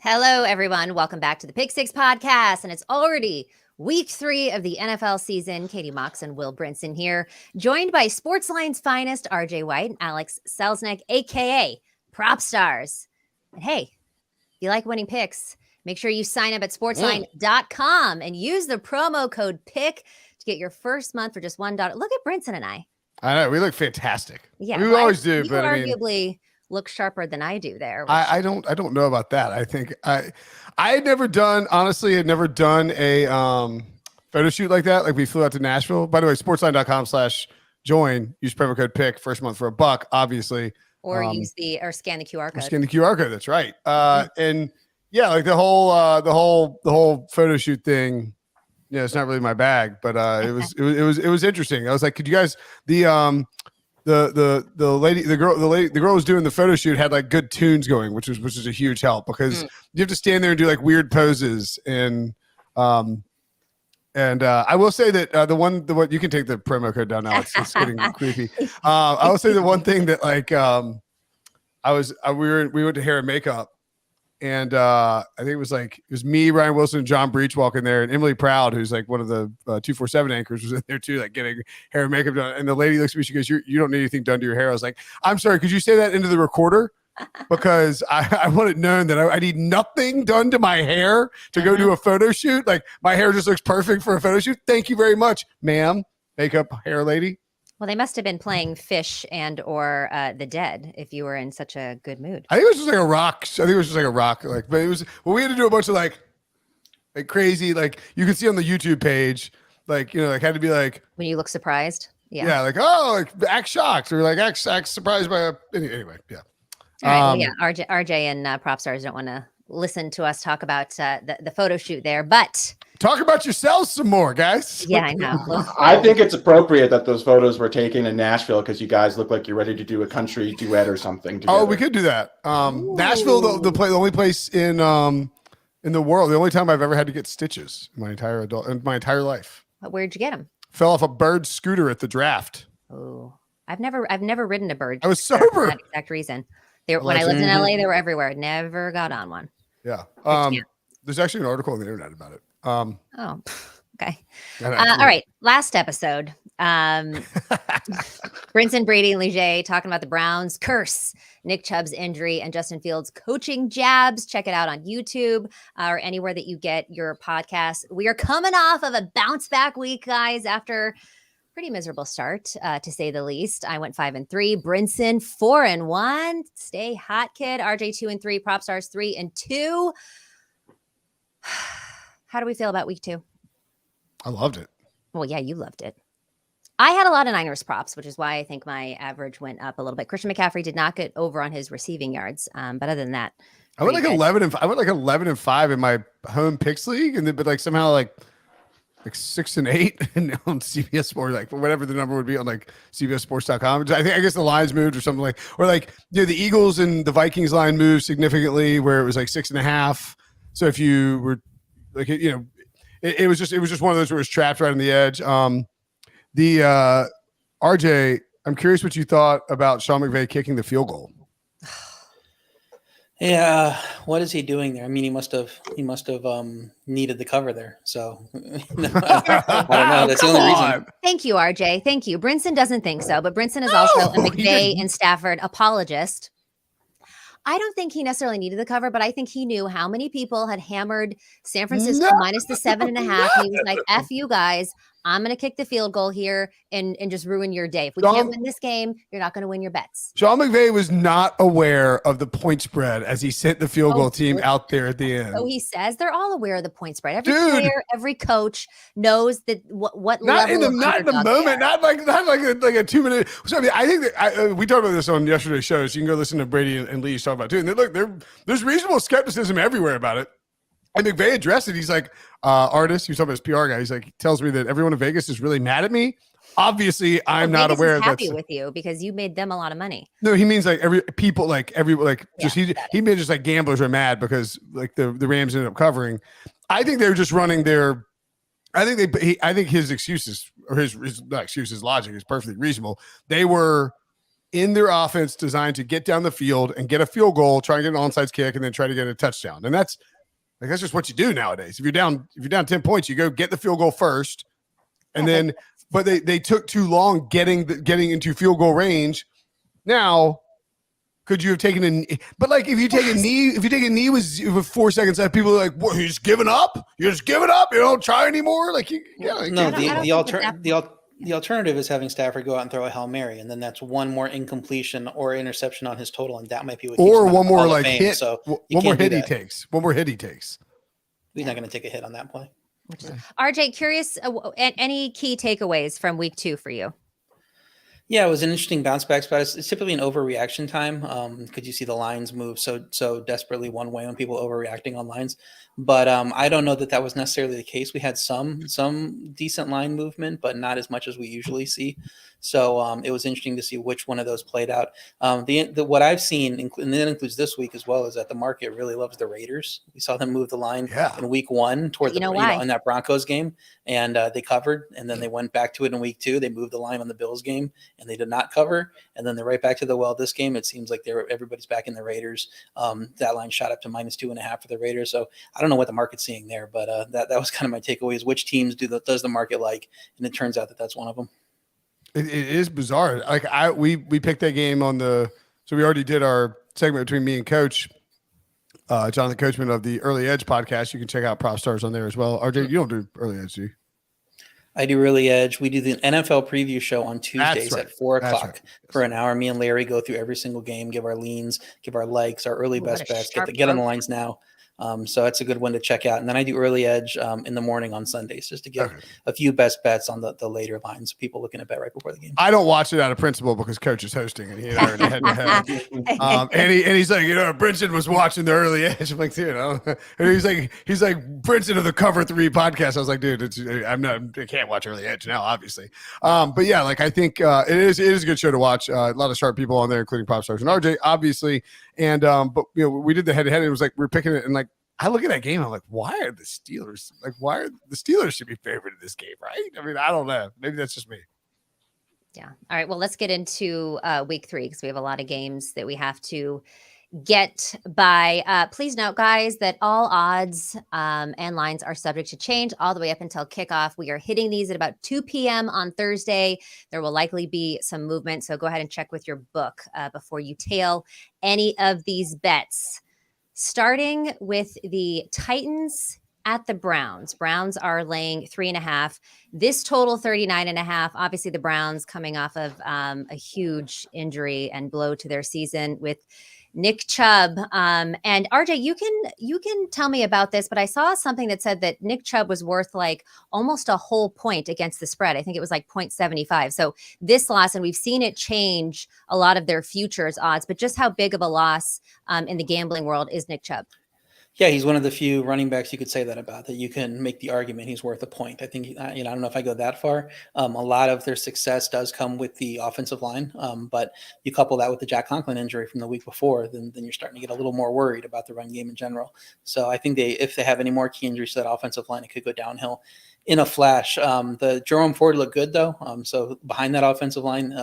Hello, everyone. Welcome back to the Pick Six podcast. And it's already week 3 of the NFL season. Katie Mox and Will Brinson here, joined by Sportsline's finest, RJ White and Alex Selelnick, a.k.a. Propstarz. And hey, if you like winning picks, make sure you sign up at sportsline.com and use the promo code PICK to get your first month for just $1. Look at Brinson and I. I know. We look fantastic. Yeah. We always do, you but arguably look sharper than I do there. I don't know about that. I think I had never done a photo shoot like that. Like we flew out to Nashville. By the way, sportsline.com/join. Use promo code PICK first month for $1, obviously. Or scan the QR code. Scan the QR code. That's right. And yeah, like the whole photo shoot thing. Yeah, it's not really my bag, but it was interesting. I was like, could you guys the girl was doing the photo shoot had like good tunes going, which was a huge help because you have to stand there and do like weird poses and I will say that the one you can take the promo code down now. It's getting creepy. I will say the one thing that like we went to hair and makeup. And I think it was me, Ryan Wilson, and John Breach walking there, and Emily Proud, who's like one of the 247 anchors, was in there too, like getting hair and makeup done. And the lady looks at me, she goes, "You don't need anything done to your hair." I was like, "I'm sorry, could you say that into the recorder?" Because I want it known that I need nothing done to my hair to go do a photo shoot. Like my hair just looks perfect for a photo shoot. Thank you very much, ma'am, makeup hair lady. Well, they must have been playing Fish and or The Dead if you were in such a good mood. I think it was just like a rock. Like, but it was we had to do a bunch of like crazy, like you can see on the YouTube page, like like had to be like when you look surprised. Yeah, like like act shocked or like act surprised by anyway. Yeah. All right. Well, yeah. RJ and Propstars don't want to listen to us talk about the photo shoot there, but. Talk about yourselves some more, guys. Yeah, I know. I think it's appropriate that those photos were taken in Nashville because you guys look like you're ready to do a country duet or something together. Oh, we could do that. Nashville, the only place in the world, the only time I've ever had to get stitches in my entire life. Where'd you get them? Fell off a bird scooter at the draft. Oh, I've never ridden a bird. I was sober. For that exact reason. When I lived in LA, they were everywhere. Never got on one. Yeah. There's actually an article on the internet about it. Okay. All right. Last episode. Brinson, Brady, and Leger talking about the Browns' curse, Nick Chubb's injury, and Justin Fields' coaching jabs. Check it out on YouTube or anywhere that you get your podcasts. We are coming off of a bounce back week, guys, after pretty miserable start, to say the least. I went 5-3. Brinson 4-1. Stay hot, kid. RJ 2-3. Propstars 3-2. How do we feel about week 2? I loved it. Well, yeah, you loved it. I had a lot of Niners props, which is why I think my average went up a little bit. Christian McCaffrey did not get over on his receiving yards, but other than that, I went like 11-5 in my home picks league, and then but like somehow like 6-8 and on CBS Sports, like whatever the number would be on like CBSSports.com. I guess the lines moved or something like, or like the Eagles and the Vikings line moved significantly where it was like 6.5. So if you were like, it was just one of those where it was trapped right on the edge. RJ, I'm curious what you thought about Sean McVay kicking the field goal. Yeah, what is he doing there? I mean, he must have needed the cover there. So I don't know. That's the only reason. Thank you, RJ. Thank you. Brinson doesn't think so, but Brinson is also a McVay and Stafford apologist. I don't think he necessarily needed the cover, but I think he knew how many people had hammered San Francisco minus the 7.5. And he was like, F you guys. I'm going to kick the field goal here and just ruin your day. If we can't win this game, you're not going to win your bets. Sean McVay was not aware of the point spread as he sent the field goal team out there at the end. So he says they're all aware of the point spread. Every player, every coach knows that what not level in the moment, not like a 2 minute. So I think that we talked about this on yesterday's show. So you can go listen to Brady and Lee talk about it too. And there's reasonable skepticism everywhere about it. And McVay addressed it. He's like, artist, he was talking about his PR guy. He's like, he tells me that everyone in Vegas is really mad at me. Obviously, I'm not aware of that. Happy with you because you made them a lot of money. No, he means like he made just like gamblers are mad because like the Rams ended up covering. I think they're just running their. I think his excuses or his not excuses logic is perfectly reasonable. They were in their offense designed to get down the field and get a field goal, try and get an onside kick, and then try to get a touchdown. And that's just what you do nowadays. If you're down 10 points, you go get the field goal first, and then. But they took too long getting into field goal range. Now, could you have taken a? But like if you take a knee with 4 seconds left, people are like, "What? You're just giving up? You're just giving up? You don't try anymore?" Like the alternative is having Stafford go out and throw a Hail Mary, and then that's one more incompletion or interception on his total, and that might be what. Or one more like hit. So one more hit he takes. One more hit he takes. He's not going to take a hit on that play. RJ, curious, any key takeaways from week 2 for you? Yeah, it was an interesting bounce back spot. It's typically an overreaction time because you see the lines move so desperately one way when people overreacting on lines. But I don't know that was necessarily the case. We had some decent line movement, but not as much as we usually see. So it was interesting to see which one of those played out. What I've seen, and that includes this week as well, is that the market really loves the Raiders. We saw them move the line in week 1 toward in that Broncos game, and they covered, and then they went back to it in week 2. They moved the line on the Bills game, and they did not cover, and then they're right back to the well this game. It seems like everybody's back in the Raiders. That line shot up to -2.5 for the Raiders. So I don't know what the market's seeing there, but that was kind of my takeaway: is which teams does the market like, and it turns out that's one of them. It is bizarre. Like we picked that game so we already did our segment between me and Coach Jonathan Coachman of the Early Edge podcast. You can check out Propstarz on there as well. RJ, you don't do Early Edge, do you? I do Early Edge. We do the NFL preview show on Tuesdays at 4:00 for an hour. Me and Larry go through every single game, give our leans, give our likes, our early best bets, get on the lines now. So that's a good one to check out. And then I do Early Edge in the morning on Sundays just to give a few best bets on the later lines, people looking at bet right before the game. I don't watch it out of principle because Coach is hosting and he and I are head to head. And he's like, Brinson was watching the Early Edge. I'm like, dude, and he's like Brinson of the Cover 3 podcast. I was like, dude, I can't watch Early Edge now, obviously. But yeah, like I think it is a good show to watch. A lot of sharp people on there, including Propstarz and RJ, obviously. And but we did the head to head. It was like we're picking it, and like I look at that game, I'm like, why are the Steelers should be favored in this game, right? I mean, I don't know. Maybe that's just me. Yeah. All right. Well, let's get into week 3 because we have a lot of games that we have to get by. Please note, guys, that all odds and lines are subject to change all the way up until kickoff. We are hitting these at about 2 p.m. on Thursday. There will likely be some movement, so go ahead and check with your book before you tail any of these bets. Starting with the Titans at the Browns. Browns are laying 3.5. This total 39.5. Obviously, the Browns coming off of a huge injury and blow to their season with Nick Chubb. And RJ, you can tell me about this, but I saw something that said that Nick Chubb was worth like almost a whole point against the spread. I think it was like 0.75. So this loss, and we've seen it change a lot of their futures odds, but just how big of a loss in the gambling world is Nick Chubb? Yeah, he's one of the few running backs you could say that about, that you can make the argument he's worth a point. I think, I don't know if I go that far. A lot of their success does come with the offensive line, but you couple that with the Jack Conklin injury from the week before, then you're starting to get a little more worried about the run game in general. So I think if they have any more key injuries to that offensive line, it could go downhill in a flash. The Jerome Ford looked good though. So behind that offensive line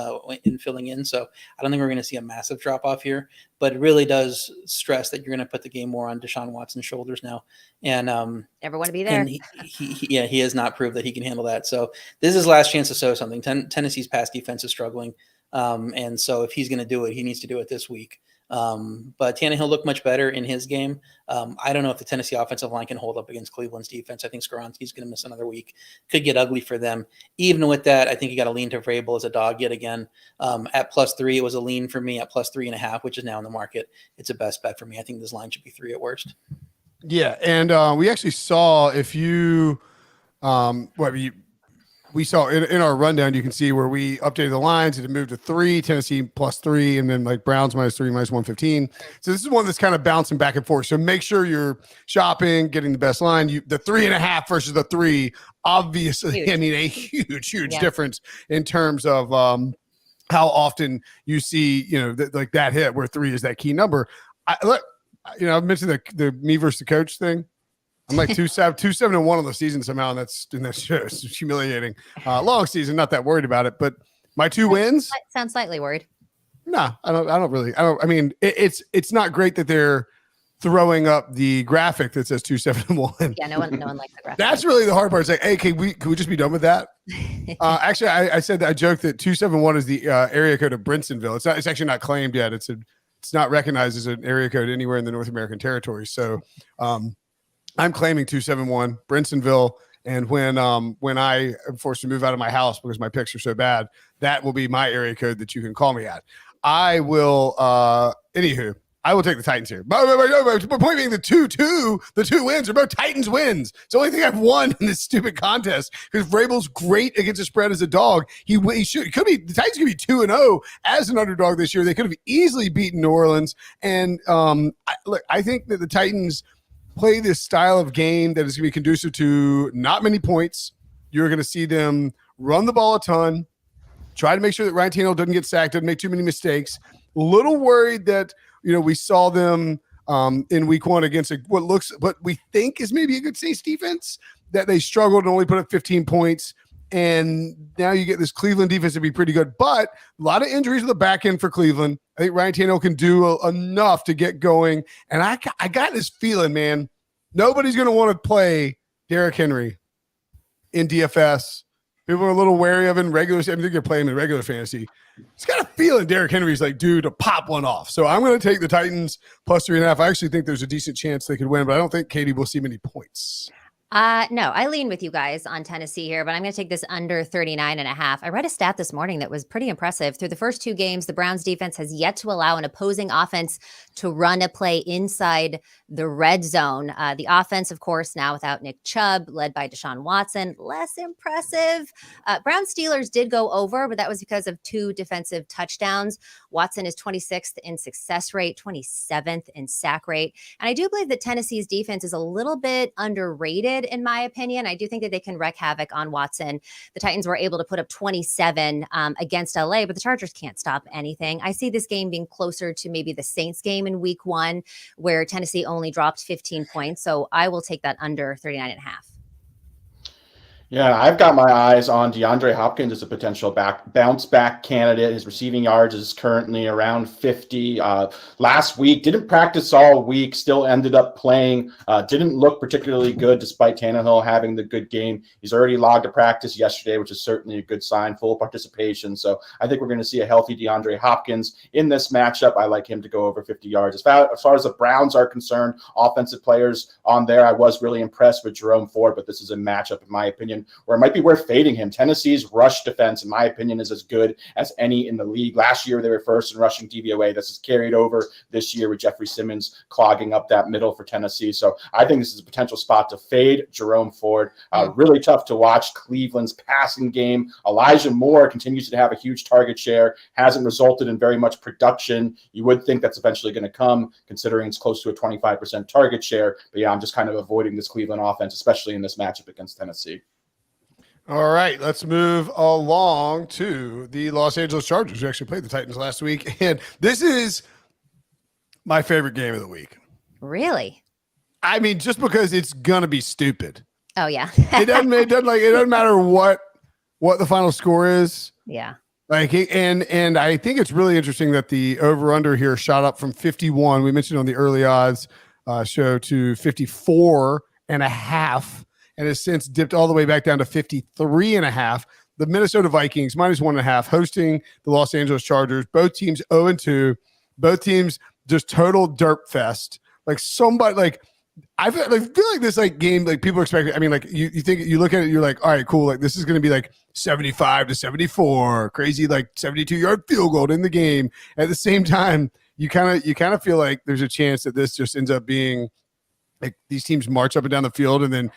in filling in. So I don't think we're going to see a massive drop off here, but it really does stress that you're going to put the game more on Deshaun Watson's shoulders now. And never want to be there. And he has not proved that he can handle that. So this is his last chance to show something. Tennessee's pass defense is struggling. And so if he's going to do it, he needs to do it this week. But Tannehill looked much better in his game. I don't know if the Tennessee offensive line can hold up against Cleveland's defense. I think Skoronski's going to miss another week. Could get ugly for them. Even with that, I think you got to lean to Vrabel as a dog yet again. At +3, it was a lean for me. At +3.5, which is now in the market, it's a best bet for me. I think this line should be 3 at worst. Yeah, and we actually saw we saw in our rundown, you can see where we updated the lines and it moved to 3, Tennessee +3, and then like Browns -3, -115. So this is one that's kind of bouncing back and forth. So make sure you're shopping, getting the best line. The 3.5 versus the 3, obviously, huge. I mean, a huge difference in terms of how often you see, like that hit where 3 is that key number. I mentioned the me versus the coach thing. I'm like 2-7-1 on the season somehow, and that's it's humiliating. Long season, not that worried about it, but my 2 wins. Sound slightly worried. No, I mean, it's not great that they're throwing up the graphic that says 2-7-1. Yeah, no one likes the graphic. That's really the hard part. It's like, hey, can we just be done with that? Actually, I said that I joked that 271 is the area code of Brinsonville. It's actually not claimed yet. It's not recognized as an area code anywhere in the North American territory. So I'm claiming 271 Brinsonville. And when I am forced to move out of my house because my pics are so bad, that will be my area code that you can call me at. I will anywho. I will take the Titans here. But point being, the two wins are both Titans wins. It's the only thing I've won in this stupid contest because Vrabel's great against the spread as a dog. The Titans could be 2-0 as an underdog this year. They could have easily beaten New Orleans. And I think that the Titans play this style of game that is going to be conducive to not many points. You're going to see them run the ball a ton, try to make sure that Ryan Tannehill doesn't get sacked, doesn't make too many mistakes. A little worried that we saw them in week one against what we think is maybe a good Saints defense, that they struggled and only put up 15 points. And now you get this Cleveland defense to be pretty good, but a lot of injuries on the back end for Cleveland. I think Ryan Tannehill can do enough to get going. And I got this feeling, man, nobody's going to want to play Derrick Henry in DFS. People are a little wary of it in regular. I think you're playing in regular fantasy. It's got a feeling Derrick Henry's like due to pop one off. So I'm going to take the Titans plus 3.5. I actually think there's a decent chance they could win, but I don't think Katie will see many points. No, I lean with you guys on Tennessee here, but I'm going to take this under 39.5. I read a stat this morning that was pretty impressive. Through the first two games, the Browns defense has yet to allow an opposing offense to run a play inside the red zone. The offense, of course, now without Nick Chubb, led by Deshaun Watson, less impressive. Browns Steelers did go over, but that was because of 2 defensive touchdowns. Watson is 26th in success rate, 27th in sack rate. And I do believe that Tennessee's defense is a little bit underrated, in my opinion. I do think that they can wreak havoc on Watson. The Titans were able to put up 27 against LA, but the Chargers can't stop anything. I see this game being closer to maybe the Saints game in week 1, where Tennessee only dropped 15 points. So I will take that under 39.5. Yeah, I've got my eyes on DeAndre Hopkins as a potential bounce back candidate. His receiving yards is currently around 50. Last week, didn't practice all week, still ended up playing. Didn't look particularly good despite Tannehill having the good game. He's already logged a practice yesterday, which is certainly a good sign, full participation. So I think we're going to see a healthy DeAndre Hopkins in this matchup. I like him to go over 50 yards. As far as the Browns are concerned, offensive players on there, I was really impressed with Jerome Ford, but this is a matchup, in my opinion, where it might be worth fading him. Tennessee's rush defense, in my opinion, is as good as any in the league. Last year, they were first in rushing DVOA. This is carried over this year with Jeffrey Simmons clogging up that middle for Tennessee. So I think this is a potential spot to fade Jerome Ford. Really tough to watch Cleveland's passing game. Elijah Moore continues to have a huge target share, hasn't resulted in very much production. You would think that's eventually going to come, considering it's close to a 25% target share. But yeah, I'm just kind of avoiding this Cleveland offense, especially in this matchup against Tennessee. All right, let's move along to the Los Angeles Chargers, who actually played the Titans last week. And this is my favorite game of the week. Really? I mean, just because it's going to be stupid. Oh, yeah. it doesn't matter what the final score is. Yeah. And I think it's really interesting that the over-under here shot up from 51. We mentioned on the early odds show to 54.5. And has since dipped all the way back down to 53.5. The Minnesota Vikings -1.5 hosting the Los Angeles Chargers. Both teams 0-2. Both teams just total derp fest. I feel like this game, people are expecting. I mean, you think, you look at it, you're like, all right, cool. This is going to be 75-74, crazy 72-yard field goal in the game. At the same time, you kind of feel like there's a chance that this just ends up being these teams march up and down the field, and then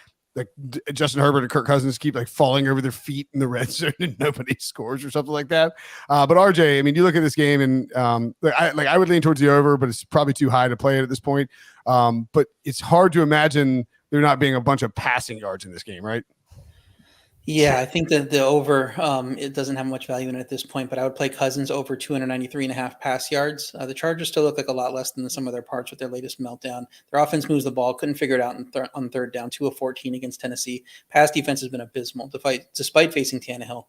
Justin Herbert and Kirk Cousins keep falling over their feet in the red zone and nobody scores or something like that. But RJ, I mean, you look at this game and I would lean towards the over, but it's probably too high to play it at this point. But it's hard to imagine there not being a bunch of passing yards in this game, right? Yeah, I think that the over, it doesn't have much value in it at this point, but I would play Cousins over 293.5 pass yards. The Chargers still look like a lot less than some of their parts with their latest meltdown. Their offense moves the ball, couldn't figure it out on third down, 2 of 14 against Tennessee. Pass defense has been abysmal despite facing Tannehill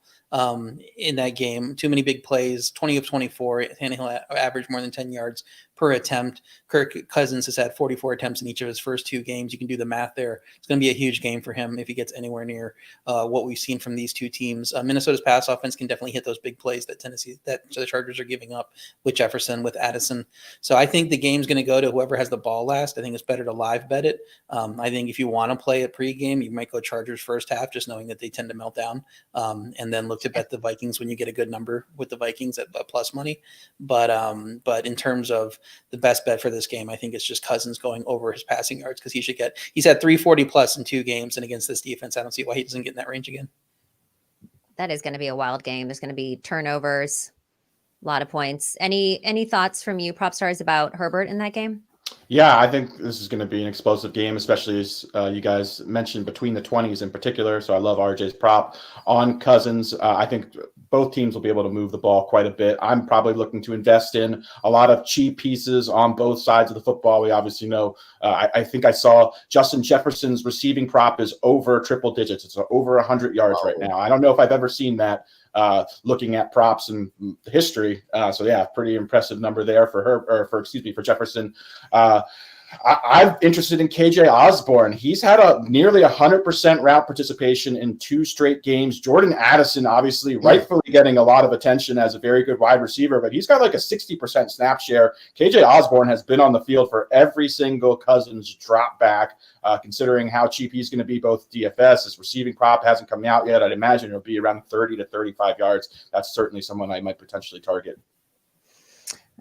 in that game. Too many big plays, 20 of 24. Tannehill averaged more than 10 yards per attempt. Kirk Cousins has had 44 attempts in each of his first 2 games. You can do the math there. It's going to be a huge game for him if he gets anywhere near what we've seen from these 2 teams. Minnesota's pass offense can definitely hit those big plays that the Chargers are giving up with Jefferson, with Addison. So I think the game's going to go to whoever has the ball last. I think it's better to live bet it. I think if you want to play it pregame, you might go Chargers first half, just knowing that they tend to melt down, and then look to bet the Vikings when you get a good number with the Vikings at plus money. But in terms of the best bet for this game, I think it's just Cousins going over his passing yards, because he's had 340 plus in 2 games, and against this defense, I don't see why he doesn't get in that range again. That is going to be a wild game. There's going to be turnovers, a lot of points. Any thoughts from you, Propstarz, about Herbert in that game? Yeah, I think this is going to be an explosive game, especially as you guys mentioned between the 20s in particular. So I love RJ's prop on Cousins. I think both teams will be able to move the ball quite a bit. I'm probably looking to invest in a lot of cheap pieces on both sides of the football. We obviously know, I think I saw Justin Jefferson's receiving prop is over triple digits. It's over 100 yards right now. I don't know if I've ever seen that looking at props and history. So yeah, pretty impressive number there for Jefferson. I'm interested in KJ Osborne. He's had a nearly 100% route participation in 2 straight games. Jordan Addison, obviously, rightfully getting a lot of attention as a very good wide receiver, but he's got like a 60% snap share. KJ Osborne has been on the field for every single Cousins drop back, considering how cheap he's going to be, both DFS. His receiving prop hasn't come out yet. I'd imagine it'll be around 30 to 35 yards. That's certainly someone I might potentially target.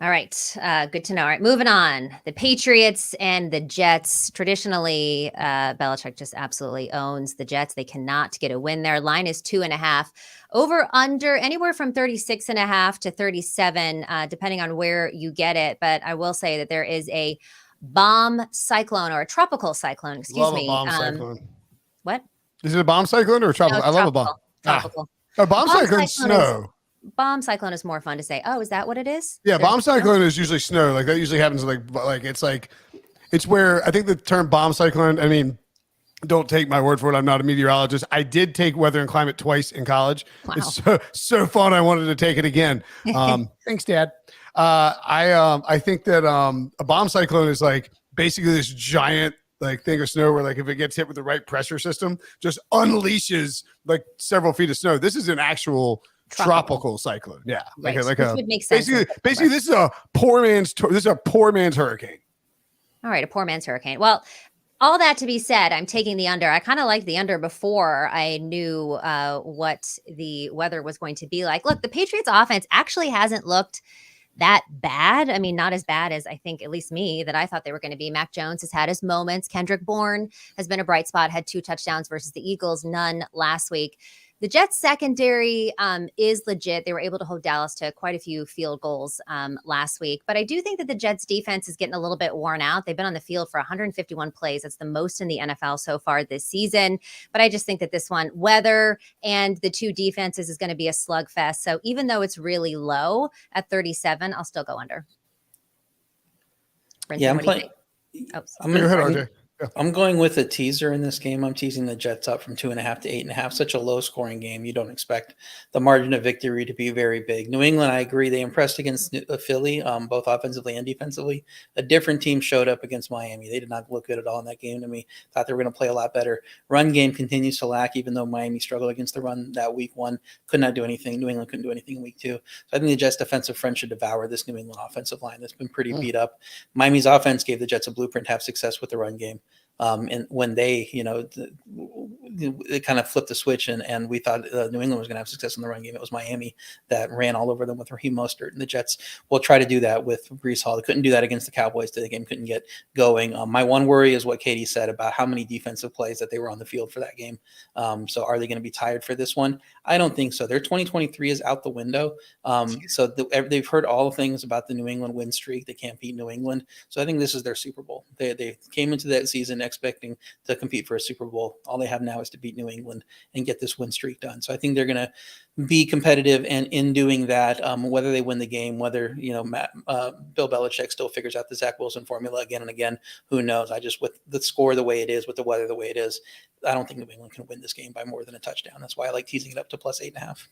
All right. Good to know. All right. Moving on. The Patriots and the Jets. Traditionally, Belichick just absolutely owns the Jets. They cannot get a win there. Line is 2.5. Over under anywhere from 36.5 to 37, depending on where you get it. But I will say that there is a bomb cyclone, or a tropical cyclone, excuse me. Bomb cyclone. What? Is it a bomb cyclone or a tropical? No, I love a bomb. Tropical. A bomb cyclone snow. Bomb cyclone is more fun to say. Oh, is that what it is? Yeah, bomb cyclone is usually snow. Like that usually happens it's where I think the term bomb cyclone, I mean, don't take my word for it. I'm not a meteorologist. I did take weather and climate twice in college. Wow. It's so fun. I wanted to take it again. Thanks, Dad. I think that a bomb cyclone is like basically this giant like thing of snow where like if it gets hit with the right pressure system, just unleashes like several feet of snow. This is an actual tropical cyclone. Yeah. Right. Like Which would make sense. Basically this is a poor man's hurricane. All right. A poor man's hurricane. Well, all that to be said, I'm taking the under. I kind of liked the under before I knew what the weather was going to be like. Look, the Patriots offense actually hasn't looked that bad. I mean, not as bad as I think, at least me, that I thought they were going to be. Mac Jones has had his moments. Kendrick Bourne has been a bright spot, had 2 touchdowns versus the Eagles, none last week. The Jets secondary is legit. They were able to hold Dallas to quite a few field goals last week. But I do think that the Jets defense is getting a little bit worn out. They've been on the field for 151 plays. That's the most in the NFL so far this season. But I just think that this one, weather and the 2 defenses, is going to be a slugfest. So even though it's really low at 37, I'll still go under. Brinson, yeah, I'm playing. I'm going with a teaser in this game. I'm teasing the Jets up from 2.5 to 8.5. Such a low scoring game. You don't expect the margin of victory to be very big. New England, I agree. They impressed against Philly, both offensively and defensively. A different team showed up against Miami. They did not look good at all in that game to me. Thought they were going to play a lot better. Run game continues to lack, even though Miami struggled against the run that week 1. Could not do anything. New England couldn't do anything in week 2. So I think the Jets defensive front should devour this New England offensive line that's been pretty beat up. Miami's offense gave the Jets a blueprint to have success with the run game. And when they, they kind of flipped the switch and we thought New England was going to have success in the run game. It was Miami that ran all over them with Raheem Mostert, and the Jets will try to do that with Breece Hall. They couldn't do that against the Cowboys. The game couldn't get going. My one worry is what Katie said about how many defensive plays that they were on the field for that game. So are they going to be tired for this one? I don't think so. Their 2023 is out the window. So they've heard all the things about the New England win streak. They can't beat New England. So I think this is their Super Bowl. They came into that season expecting to compete for a Super Bowl. All they have now is was to beat New England and get this win streak done. So I think they're going to be competitive, and in doing that, whether they win the game, whether Bill Belichick still figures out the Zach Wilson formula again and again, who knows? With the score the way it is, with the weather the way it is, I don't think New England can win this game by more than a touchdown. That's why I like teasing it up to +8.5.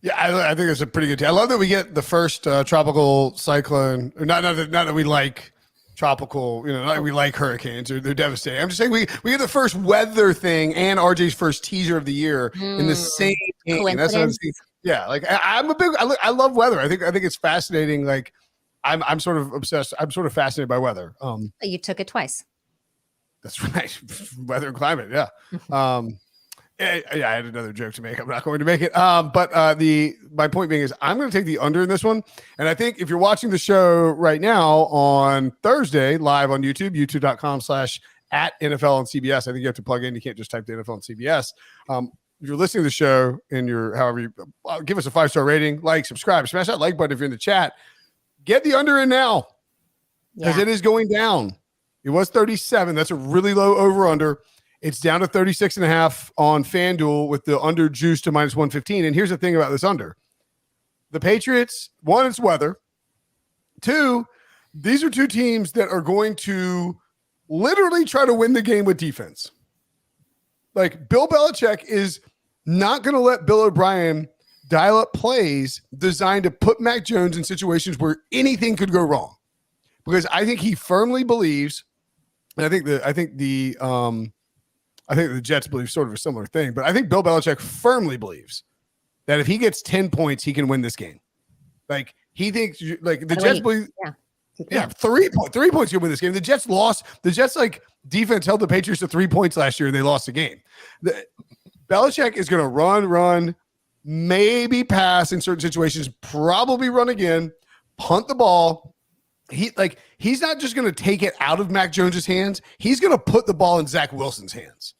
Yeah, I think it's a pretty good team. I love that we get the first tropical cyclone. Not that we like tropical, not that we like hurricanes or they're devastating. I'm just saying we get the first weather thing and RJ's first teaser of the year in the same game. That's what I'm saying. Yeah, like I love weather. I think it's fascinating. Like I'm sort of obsessed. I'm sort of fascinated by weather. You took it twice. That's right. Weather and climate. Yeah. Yeah, I had another joke to make. I'm not going to make it. But my point being is I'm going to take the under in this one. And I think if you're watching the show right now on Thursday, live on YouTube, youtube.com/@NFL on CBS, I think you have to plug in. You can't just type the NFL on CBS. If you're listening to the show and give us a 5-star rating, subscribe, smash that like button if you're in the chat. Get the under in now because it is going down. It was 37. That's a really low over-under. It's down to 36.5 on FanDuel with the under juice to -115. And here's the thing about this under. The Patriots, one, it's weather. Two, these are two teams that are going to literally try to win the game with defense. Like, Bill Belichick is not going to let Bill O'Brien dial up plays designed to put Mac Jones in situations where anything could go wrong. Because I think he firmly believes, and I think the Jets believe sort of a similar thing, but I think Bill Belichick firmly believes that if he gets 10 points, he can win this game. Like, he thinks, like, the Jets believe, 3 points can win this game. The Jets lost. The Jets, defense held the Patriots to 3 points last year, and they lost the game. Belichick is going to run, maybe pass in certain situations, probably run again, punt the ball. He's not just going to take it out of Mac Jones's hands. He's going to put the ball in Zach Wilson's hands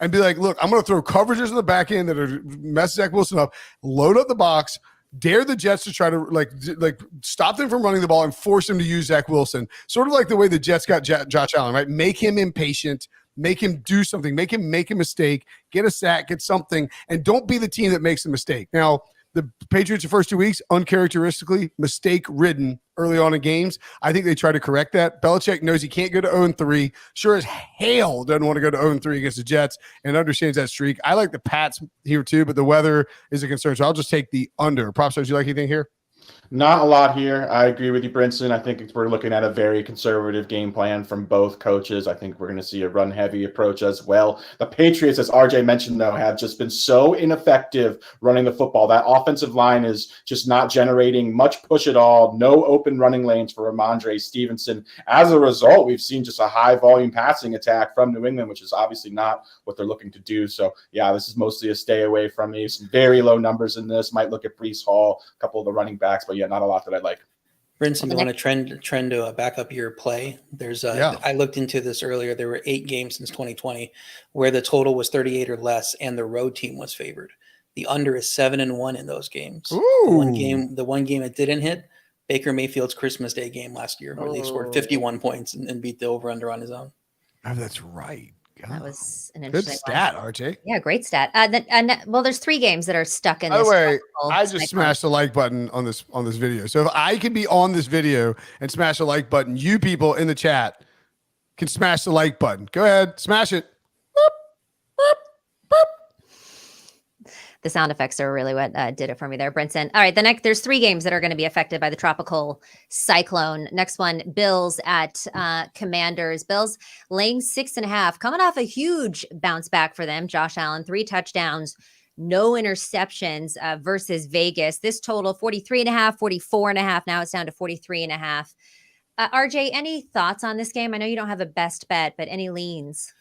and be like, look, I'm going to throw coverages in the back end that are mess Zach Wilson up, load up the box, dare the Jets to try to stop them from running the ball and force them to use Zach Wilson. Sort of like the way the Jets got Josh Allen, right? Make him impatient, make him do something, make him make a mistake, get a sack, get something, and don't be the team that makes the mistake. Now, the Patriots the first 2 weeks, uncharacteristically mistake-ridden early on in games. I think they try to correct that. Belichick knows he can't go to 0-3. Sure as hell doesn't want to go to 0-3 against the Jets and understands that streak. I like the Pats here too, but the weather is a concern. So I'll just take the under. Propstarz, you like anything here? Not a lot here. I agree with you, Brinson. I think we're looking at a very conservative game plan from both coaches. I think we're going to see a run-heavy approach as well. The Patriots, as RJ mentioned, though, have just been so ineffective running the football. That offensive line is just not generating much push at all. No open running lanes for Ramondre Stevenson. As a result, we've seen just a high-volume passing attack from New England, which is obviously not what they're looking to do. So, yeah, this is mostly a stay away from me. Some very low numbers in this. Might look at Breece Hall, a couple of the running backs, but yeah, not a lot that I like. Brinson, you want to trend to back up your play? There's I looked into this earlier. There were 8 games since 2020 where the total was 38 or less, and the road team was favored. The under is 7-1 in those games. Ooh. The one game it didn't hit, Baker Mayfield's Christmas Day game last year, where they scored 51 points and beat the over/under on his own. Oh, that's right. God. That was an interesting good stat, RJ. Yeah, great stat. There's 3 games that are stuck in By this. the way, I just smashed the like button on this video. So if I can be on this video and smash the like button, you people in the chat can smash the like button. Go ahead, smash it. Boop, boop, boop. The sound effects are really what did it for me there, Brinson. All right, there's 3 games that are going to be affected by the tropical cyclone. Next one, Bills at Commanders. Bills laying 6.5, coming off a huge bounce back for them. Josh Allen, 3 touchdowns, no interceptions versus Vegas. This total 43.5, 44.5. Now it's down to 43.5. RJ, any thoughts on this game? I know you don't have a best bet, but any leans?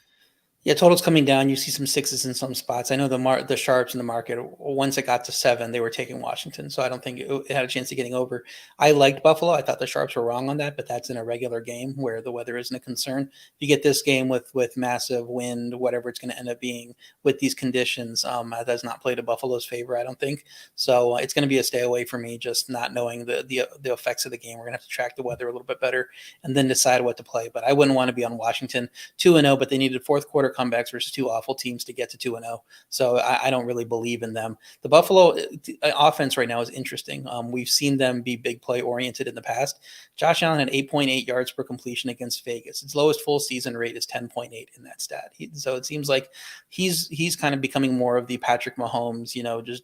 Yeah, total's coming down. You see some 6s in some spots. I know the sharps in the market, once it got to 7, they were taking Washington. So I don't think it had a chance of getting over. I liked Buffalo. I thought the sharps were wrong on that, but that's in a regular game where the weather isn't a concern. If you get this game with massive wind, whatever it's going to end up being with these conditions, that does not play to Buffalo's favor, I don't think. So it's going to be a stay away for me, just not knowing the effects of the game. We're going to have to track the weather a little bit better and then decide what to play. But I wouldn't want to be on Washington 2-0, but they needed fourth quarter comebacks versus two awful teams to get to 2-0. So I don't really believe in them. The Buffalo offense right now is interesting. We've seen them be big play oriented in the past. Josh Allen had 8.8 yards per completion against Vegas. Its lowest full season rate is 10.8 in that stat. So it seems like he's kind of becoming more of the Patrick Mahomes, just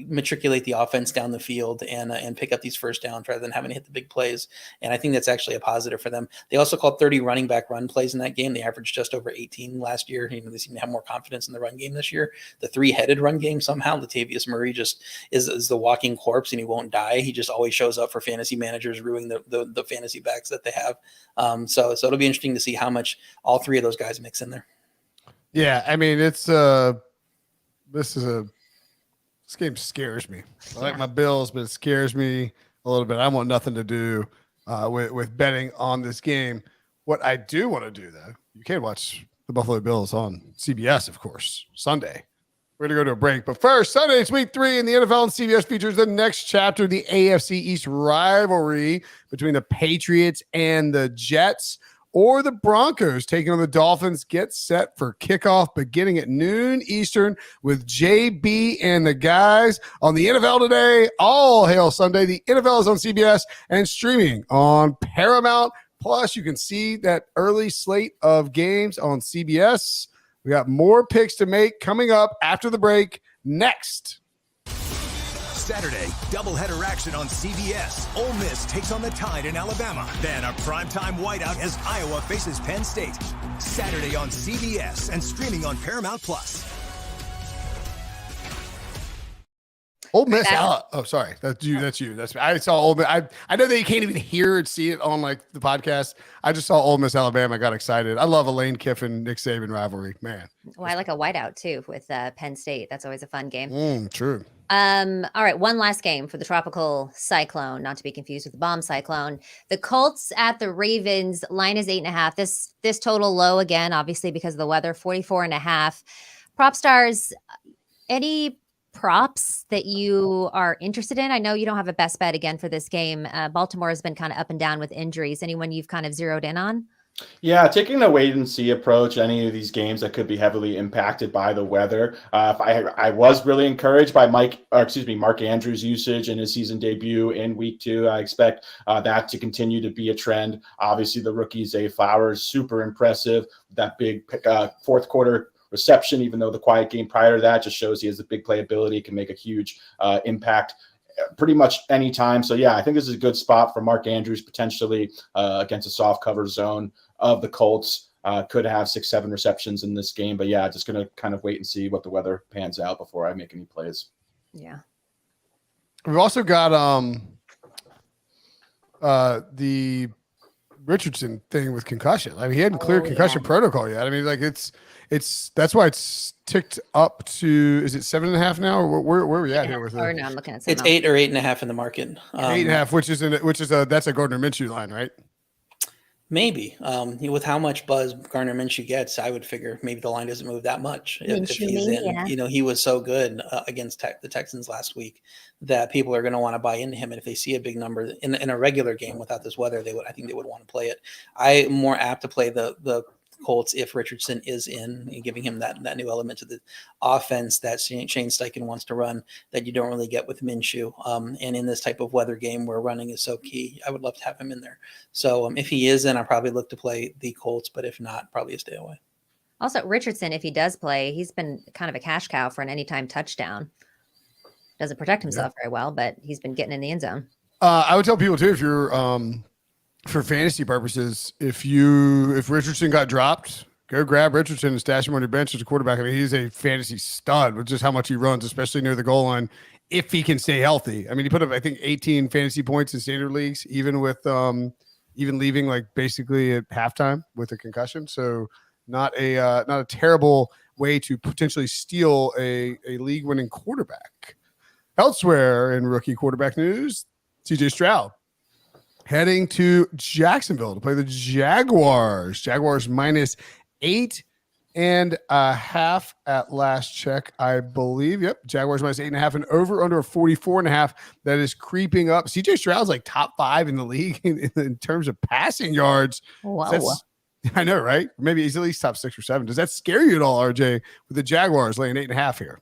matriculate the offense down the field and pick up these first downs rather than having to hit the big plays. And I think that's actually a positive for them. They also called 30 running back run plays in that game. They averaged just over 18 last year. They seem to have more confidence in the run game this year. The 3-headed run game, somehow Latavius Murray just is the walking corpse and he won't die. He just always shows up for fantasy managers, ruining the fantasy backs that they have. So it'll be interesting to see how much all three of those guys mix in there. Yeah, I mean, this game scares me. I like my Bills, but it scares me a little bit. I want nothing to do with betting on this game. What I do want to do, though, you can watch the Buffalo Bills on CBS, of course, Sunday. We're going to go to a break. But first, Sunday, it's week 3, and the NFL and CBS features the next chapter of the AFC East rivalry between the Patriots and the Jets. Or the Broncos taking on the Dolphins. Get set for kickoff beginning at noon Eastern with JB and the guys on the NFL Today. All hail Sunday. The NFL is on CBS and streaming on Paramount. Plus, you can see that early slate of games on CBS. We got more picks to make coming up after the break next. Saturday, doubleheader action on CBS. Ole Miss takes on the Tide in Alabama. Then a primetime whiteout as Iowa faces Penn State. Saturday on CBS and streaming on Paramount Plus. Ole Miss. Oh, sorry. That's you. I saw Ole Miss. I know that you can't even hear and see it on like the podcast. I just saw Ole Miss, Alabama. I got excited. I love a Lane Kiffin, Nick Saban rivalry, man. Well, I like a whiteout too with Penn State. That's always a fun game. True. All right, one last game for the tropical cyclone, not to be confused with the bomb cyclone. The Colts at the Ravens. Line is 8.5. This total low again, obviously because of the weather. 44.5. Propstarz. Any props that you are interested in? I know you don't have a best bet again for this game. Baltimore has been kind of up and down with injuries. Anyone you've kind of zeroed in on? Yeah, taking a wait and see approach, any of these games that could be heavily impacted by the weather. I was really encouraged by Mark Andrews' usage in his season debut in week 2. I expect that to continue to be a trend. Obviously, the rookie Zay Flowers, super impressive. That big fourth quarter reception, even though the quiet game prior to that just shows he has the big playability, can make a huge impact pretty much any time. So yeah, I think this is a good spot for Mark Andrews potentially against a soft cover zone of the Colts. Could have 6-7 receptions in this game, but yeah, just gonna kind of wait and see what the weather pans out before I make any plays. Yeah. We've also got the Richardson thing with concussion. I mean, he hadn't cleared concussion protocol yet. I mean, like it's that's why it's ticked up to, is it 7.5 now, or where are we at here with it? Or no, I'm looking at It's 8 or 8.5 in the market. 8.5, which is that's a Gardner Minshew line, right? Maybe. With how much buzz Gardner Minshew gets, I would figure maybe the line doesn't move that much if he's in. He was so good against the Texans last week that people are going to want to buy into him. And if they see a big number in a regular game without this weather, I think they would want to play it. I'm more apt to play the Colts if Richardson is in, and giving him that new element to the offense that Shane Steichen wants to run that you don't really get with Minshew. And in this type of weather game where running is so key, I would love to have him in there. So if he is in, I'll probably look to play the Colts, but if not, probably a stay away. Also, Richardson, if he does play, he's been kind of a cash cow for an anytime touchdown. Doesn't protect himself very well, but he's been getting in the end zone. I would tell people too, if you're for fantasy purposes, if Richardson got dropped, go grab Richardson and stash him on your bench as a quarterback. I mean, he's a fantasy stud with just how much he runs, especially near the goal line, if he can stay healthy. I mean, he put up, I think, 18 fantasy points in standard leagues, even with even leaving like basically at halftime with a concussion. So not a terrible way to potentially steal a league-winning quarterback. Elsewhere in rookie quarterback news, CJ Stroud heading to Jacksonville to play the Jaguars. Jaguars minus 8.5 at last check, I believe. Yep. Jaguars minus 8.5 and over under 44.5. That is creeping up. CJ Stroud's like top 5 in the league in terms of passing yards. Wow. I know, right? Maybe he's at least top 6 or 7. Does that scare you at all, RJ, with the Jaguars laying 8.5 here?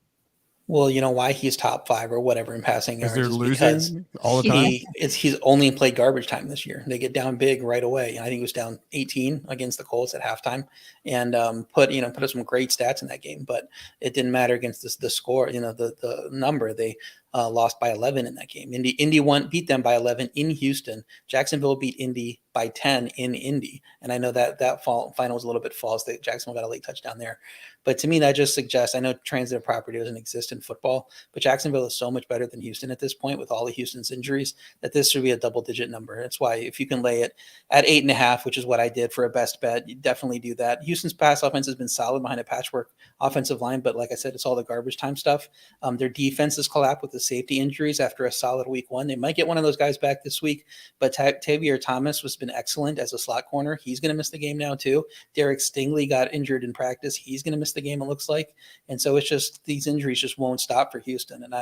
Well, you know why he's top 5 or whatever in passing yards They're is losing because all the time. he's only played garbage time this year. They get down big right away. I think he was down 18 against the Colts at halftime, and put up some great stats in that game. But it didn't matter against the score. The number they lost by 11 in that game. Indy beat them by 11 in Houston. Jacksonville beat Indy by 10 in Indy, and I know that final was a little bit false. That Jacksonville got a late touchdown there. But to me, that just suggests, I know transitive property doesn't exist in football, but Jacksonville is so much better than Houston at this point with all of Houston's injuries that this should be a double-digit number. That's why if you can lay it at 8.5, which is what I did for a best bet, you definitely do that. Houston's pass offense has been solid behind a patchwork offensive line, but like I said, it's all the garbage time stuff. Their defense has collapsed with the safety injuries after a solid week 1. They might get one of those guys back this week, but Tavier Thomas has been excellent as a slot corner. He's going to miss the game now too. Derek Stingley got injured in practice. He's going to miss the game, it looks like. And so it's just these injuries just won't stop for Houston. And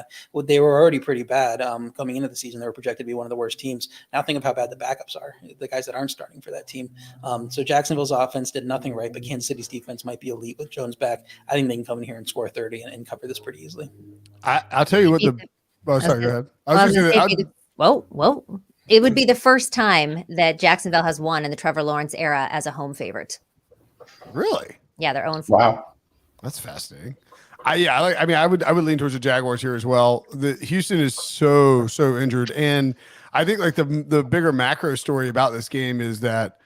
they were already pretty bad coming into the season. They were projected to be one of the worst teams. Now think of how bad the backups are, the guys that aren't starting for that team. So Jacksonville's offense did nothing right, but Kansas City's defense might be elite with Jones back. I think they can come in here and score 30 and cover this pretty easily. I'll tell you what go ahead. Whoa. It would be the first time that Jacksonville has won in the Trevor Lawrence era as a home favorite. Really? Yeah, they're 0-4. Wow. That's fascinating. I would lean towards the Jaguars here as well. The Houston is so injured, and I think like the bigger macro story about this game is that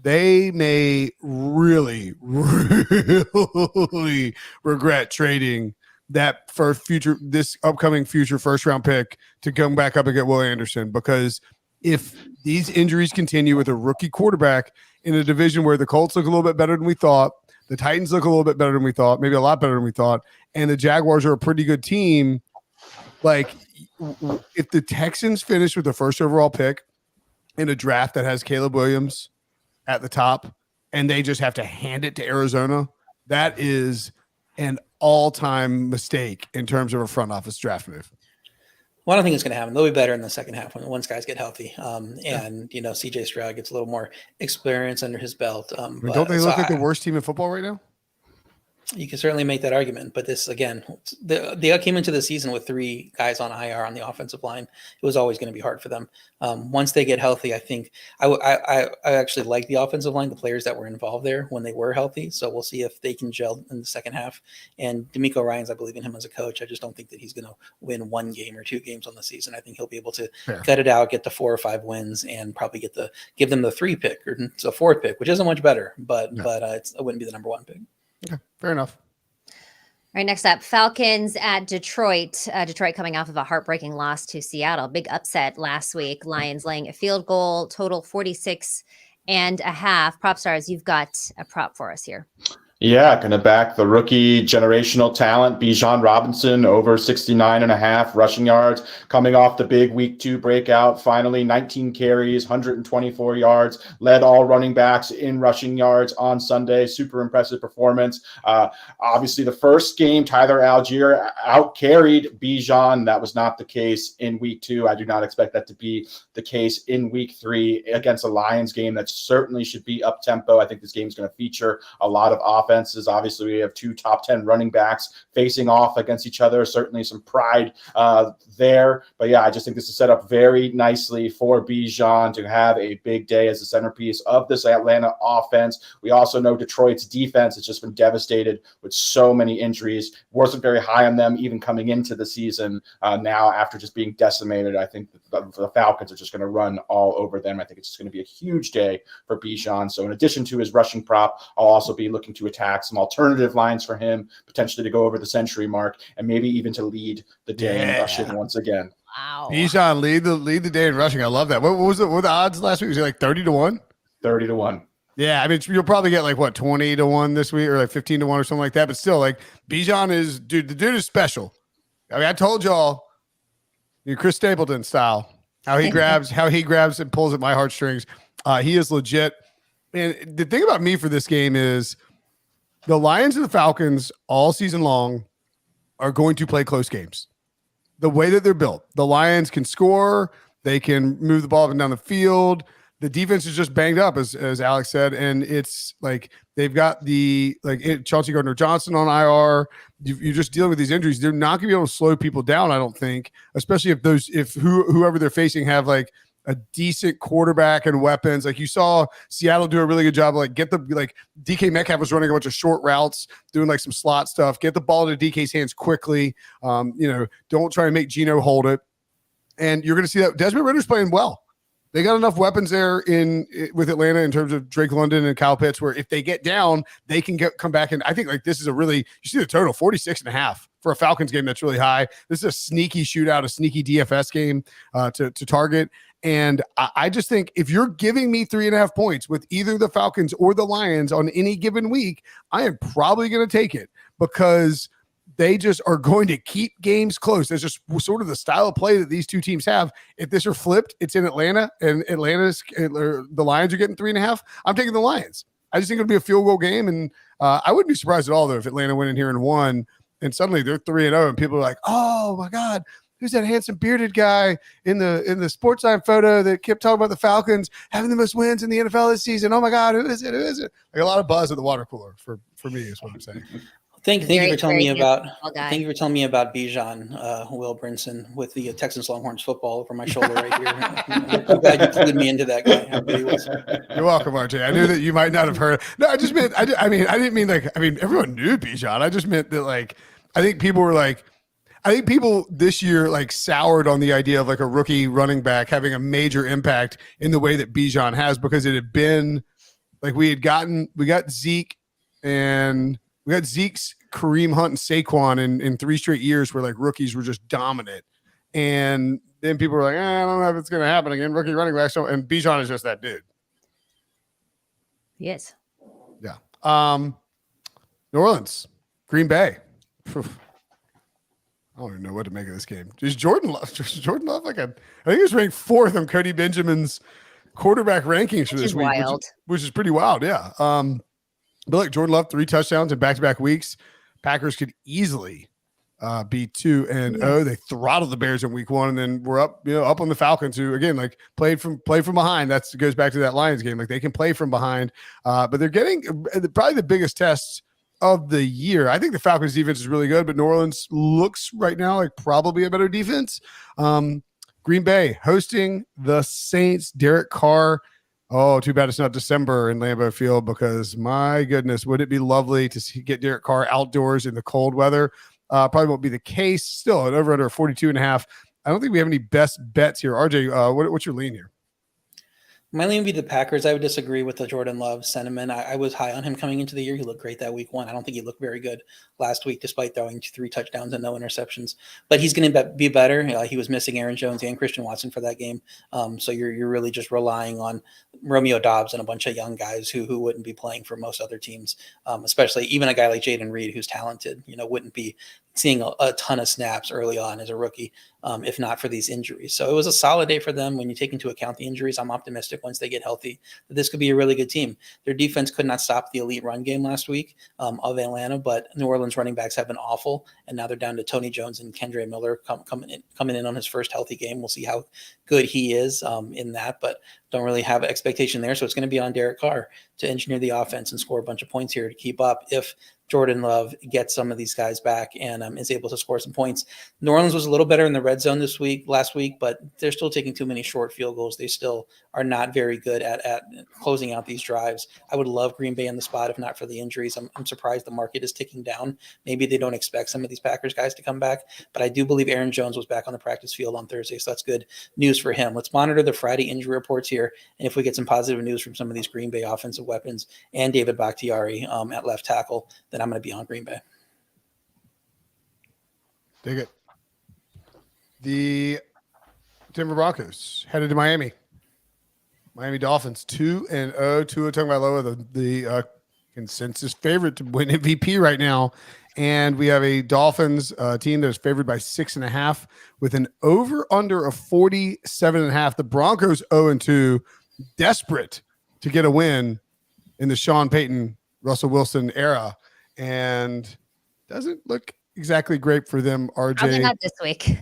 they may really regret trading that for this upcoming future first round pick to come back up and get Will Anderson, because if these injuries continue with a rookie quarterback in a division where the Colts look a little bit better than we thought, the Titans look a little bit better than we thought, maybe a lot better than we thought, and the Jaguars are a pretty good team. Like, if the Texans finish with the first overall pick in a draft that has Caleb Williams at the top, and they just have to hand it to Arizona, that is an all-time mistake in terms of a front office draft move. Well, I don't think it's going to happen. They'll be better in the second half once guys get healthy. And CJ Stroud gets a little more experience under his belt. Don't they look like the worst team in football right now? You can certainly make that argument, but this, again, they came into the season with 3 guys on IR on the offensive line. It was always going to be hard for them. Once they get healthy, I think I actually like the offensive line, the players that were involved there when they were healthy. So we'll see if they can gel in the second half. And D'Amico Ryans, I believe in him as a coach. I just don't think that he's going to win 1 game or 2 games on the season. I think he'll be able to cut it out, get the 4 or 5 wins, and probably give them the 3 pick or the 4th pick, which isn't much better, but it wouldn't be the number 1 pick. Okay, fair enough. All right, next up, Falcons at Detroit. Detroit coming off of a heartbreaking loss to Seattle. Big upset last week. Lions laying a field goal, total 46.5. Propstarz, you've got a prop for us here. Yeah, going to back the rookie generational talent, Bijan Robinson, over 69.5 rushing yards, coming off the big week 2 breakout. Finally, 19 carries, 124 yards, led all running backs in rushing yards on Sunday. Super impressive performance. Obviously, the first game, Tyler Algier out-carried Bijan. That was not the case in week 2. I do not expect that to be the case in week 3 against a Lions game that certainly should be up-tempo. I think this game is going to feature a lot of offenses. Obviously, we have 2 top 10 running backs facing off against each other. Certainly some pride there. But yeah, I just think this is set up very nicely for Bijan to have a big day as the centerpiece of this Atlanta offense. We also know Detroit's defense has just been devastated with so many injuries. Wasn't very high on them even coming into the season. Now, after just being decimated, I think the Falcons are just going to run all over them. I think it's just going to be a huge day for Bijan. So in addition to his rushing prop, I'll also be looking to attack some alternative lines for him, potentially to go over the century mark and maybe even to lead the day in rushing once again. Wow. Bijan lead the day in rushing. I love that. What was it? What were the odds last week? Was it like 30-1? 30-1. Yeah, I mean, you'll probably get like 20-1 this week or like 15-1 or something like that. But still, like Bijan is, the dude is special. I mean, I told y'all, Chris Stapleton style, how he grabs and pulls at my heartstrings. He is legit. And the thing about me for this game is the Lions and the Falcons all season long are going to play close games. The way that they're built, the Lions can score, they can move the ball up and down the field. the defense is just banged up, as Alex said, and it's like they've got Chauncey Gardner-Johnson on IR. You're just dealing with these injuries. They're not going to be able to slow people down, I don't think, especially if whoever they're facing have like a decent quarterback and weapons. Like you saw Seattle do a really good job. DK Metcalf was running a bunch of short routes, doing like some slot stuff. Get the ball to DK's hands quickly. Don't try and make Geno hold it. And you're going to see that Desmond Ritter's playing well. They got enough weapons there with Atlanta in terms of Drake London and Kyle Pitts, where if they get down, they can come back. And I think like this is you see the total 46.5 for a Falcons game. That's really high. This is a sneaky shootout, a sneaky DFS game to target. And I just think if you're giving me 3.5 points with either the Falcons or the Lions on any given week, I am probably going to take it because they just are going to keep games close. That's just sort of the style of play that these two teams have. If this are flipped, it's in Atlanta, and the Lions are getting 3.5. I'm taking the Lions. I just think it'll be a field goal game, and I wouldn't be surprised at all though if Atlanta went in here and won, and suddenly they're 3-0, and people are like, "Oh my God, who's that handsome bearded guy in the sports line photo that kept talking about the Falcons having the most wins in the NFL this season? Oh my God, who is it? Who is it?" Like a lot of buzz at the water cooler for me is what I'm saying. Thank you for telling me about Bijan, Will Brinson, with the Texans Longhorns football over my shoulder right here. I'm glad you clued me into that guy. You're welcome, RJ. I knew that you might not have heard. No, I just meant I didn't mean everyone knew Bijan. I just meant that I think people this year soured on the idea of a rookie running back having a major impact in the way that Bijan has, because it had been we got Zeke and we got Zeke's Kareem Hunt and Saquon in 3 straight years where rookies were just dominant. And then people were like, I don't know if it's going to happen again. Rookie running back. So, and Bijan is just that dude. Yes. Yeah. New Orleans, Green Bay. I don't even know what to make of this game. Is Jordan Love I think he was ranked 4th on Cody Benjamin's quarterback rankings for this week, which is pretty wild. Yeah. But look, Jordan Love 3 touchdowns in back-to-back weeks. Packers could easily be 2-0. They throttled the Bears in week 1, and then we're up on the Falcons, who again played from behind. That goes back to that Lions game. They can play from behind, but they're getting probably the biggest test of the year. I think the Falcons defense is really good, but New Orleans looks right now like probably a better defense. Green Bay hosting the Saints. Derek Carr. Oh, too bad it's not December in Lambeau Field, because my goodness, would it be lovely to get Derek Carr outdoors in the cold weather? Probably won't be the case. Still, at over under 42.5. I don't think we have any best bets here. RJ, what's your lean here? My lean would be the Packers. I would disagree with the Jordan Love sentiment. I was high on him coming into the year. He looked great that week 1. I don't think he looked very good last week, despite throwing 3 touchdowns and no interceptions. But he's going to be better. He was missing Aaron Jones and Christian Watson for that game. So you're really just relying on Romeo Doubs and a bunch of young guys who wouldn't be playing for most other teams, especially even a guy like Jaden Reed, who's talented, wouldn't be seeing a ton of snaps early on as a rookie, if not for these injuries. So it was a solid day for them. When you take into account the injuries, I'm optimistic once they get healthy that this could be a really good team. Their defense could not stop the elite run game last week of Atlanta, but New Orleans running backs have been awful, and now they're down to Tony Jones and Kendre Miller coming in on his first healthy game. We'll see how good he is in that, but don't really have an expectation there. So it's going to be on Derek Carr to engineer the offense and score a bunch of points here to keep up if Jordan Love gets some of these guys back and is able to score some points. New Orleans was a little better in the red zone last week, but they're still taking too many short field goals. They still are not very good at closing out these drives. I would love Green Bay in the spot if not for the injuries. I'm surprised the market is ticking down. Maybe they don't expect some of these Packers guys to come back, but I do believe Aaron Jones was back on the practice field on Thursday, so that's good news for him. Let's monitor the Friday injury reports here, and if we get some positive news from some of these Green Bay offensive weapons and David Bakhtiari at left tackle, then I'm going to be on Green Bay. Dig it. The Denver Broncos headed to Miami. Miami Dolphins 2-0. Tua Tagovailoa, the consensus favorite to win MVP right now. And we have a Dolphins team that is favored by 6.5 with an over-under of 47.5. The Broncos 0-2, desperate to get a win in the Sean Payton, Russell Wilson era, and doesn't look exactly great for them, RJ. Probably not this week.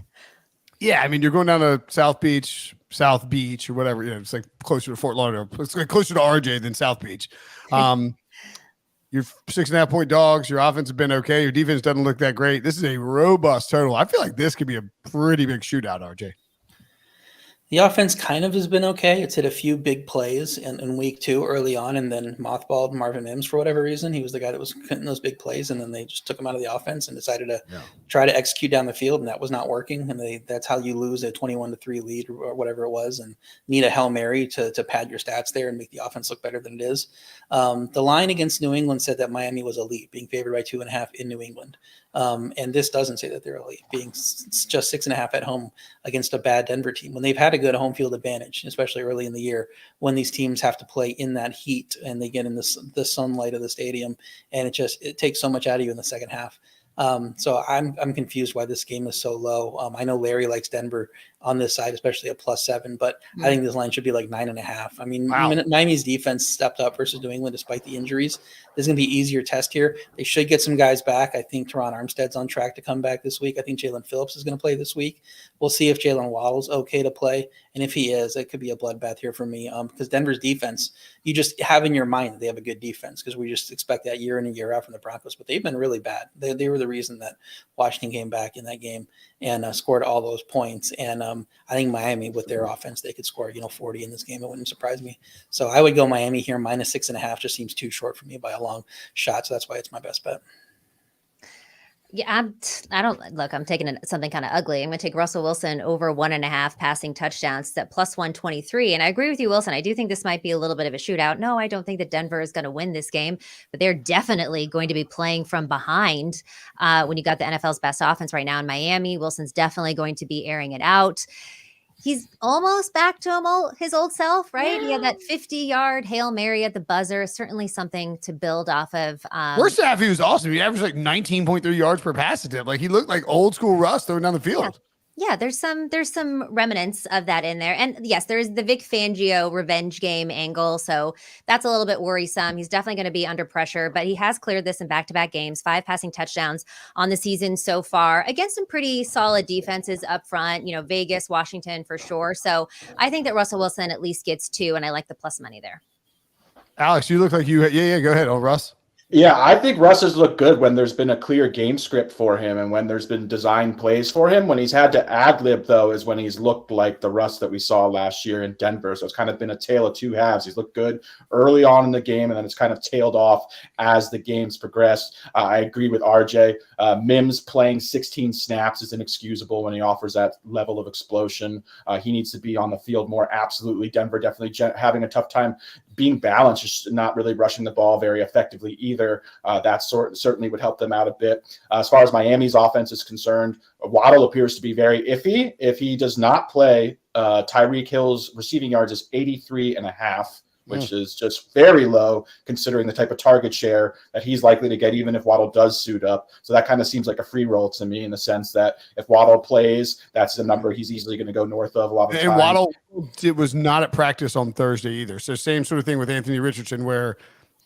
Yeah, I mean, you're going down to South Beach or whatever. It's like closer to Fort Lauderdale. It's like closer to RJ than South Beach. You're 6.5-point dogs. Your offense has been okay. Your defense doesn't look that great. This is a robust total. I feel like this could be a pretty big shootout, RJ. The offense kind of has been okay. It's hit a few big plays in week 2 early on, and then mothballed Marvin Mims for whatever reason. He was the guy that was hitting those big plays, and then they just took him out of the offense and decided to try to execute down the field, and that was not working. And that's how you lose a 21-3 lead or whatever it was, and need a Hail Mary to pad your stats there and make the offense look better than it is. The line against New England said that Miami was elite, being favored by 2.5 in New England. And this doesn't say that they're elite, being just 6.5 at home against a bad Denver team when they've had a good home field advantage, especially early in the year when these teams have to play in that heat and they get in the sunlight of the stadium, and it takes so much out of you in the second half. So I'm confused why this game is so low. I know Larry likes Denver on this side, especially at +7, but I think this line should be like 9.5. I mean, Miami's defense stepped up versus New England despite the injuries. This is going to be an easier test here. They should get some guys back. I think Teron Armstead's on track to come back this week. I think Jalen Phillips is going to play this week. We'll see if Jalen Waddle's okay to play. And if he is, it could be a bloodbath here for me because Denver's defense, you just have in your mind that they have a good defense because we just expect that year in and year out from the Broncos, but they've been really bad. They were the reason that Washington came back in that game and scored all those points. And I think Miami, with their offense, they could score 40 in this game. It wouldn't surprise me. So I would go Miami here. -6.5 just seems too short for me by a long shot. So that's why it's my best bet. Yeah, I'm taking something kind of ugly. I'm going to take Russell Wilson over 1.5 passing touchdowns at +123. And I agree with you, Wilson. I do think this might be a little bit of a shootout. No, I don't think that Denver is going to win this game, but they're definitely going to be playing from behind when you got the NFL's best offense right now in Miami. Wilson's definitely going to be airing it out. He's almost back to his old self, right? He had that 50-yard Hail Mary at the buzzer. Certainly something to build off of. First half, he was awesome. He averaged like 19.3 yards per pass attempt. Like he looked like old school Russ throwing down the field. Yeah, there's some remnants of that in there. And yes, there's the Vic Fangio revenge game angle. So that's a little bit worrisome. He's definitely going to be under pressure, but he has cleared this in back-to-back games, 5 passing touchdowns on the season so far against some pretty solid defenses up front, Vegas, Washington for sure. So I think that Russell Wilson at least gets 2, and I like the plus money there. Alex, you look like you, go ahead. Oh, Russ. Yeah, I think Russ has looked good when there's been a clear game script for him and when there's been designed plays for him. When he's had to ad-lib, though, is when he's looked like the Russ that we saw last year in Denver. So it's kind of been a tale of two halves. He's looked good early on in the game, and then it's kind of tailed off as the games progressed. I agree with RJ. Mims playing 16 snaps is inexcusable when he offers that level of explosion. He needs to be on the field more. Absolutely. Denver definitely having a tough time being balanced, just not really rushing the ball very effectively either. That certainly would help them out a bit. As far as Miami's offense is concerned, Waddle appears to be very iffy. If he does not play, Tyreek Hill's receiving yards is 83.5, which is just very low considering the type of target share that he's likely to get, even if Waddle does suit up. So that kind of seems like a free roll to me in the sense that if Waddle plays, that's the number he's easily going to go north of a lot of times. And Waddle was not at practice on Thursday either. So same sort of thing with Anthony Richardson, where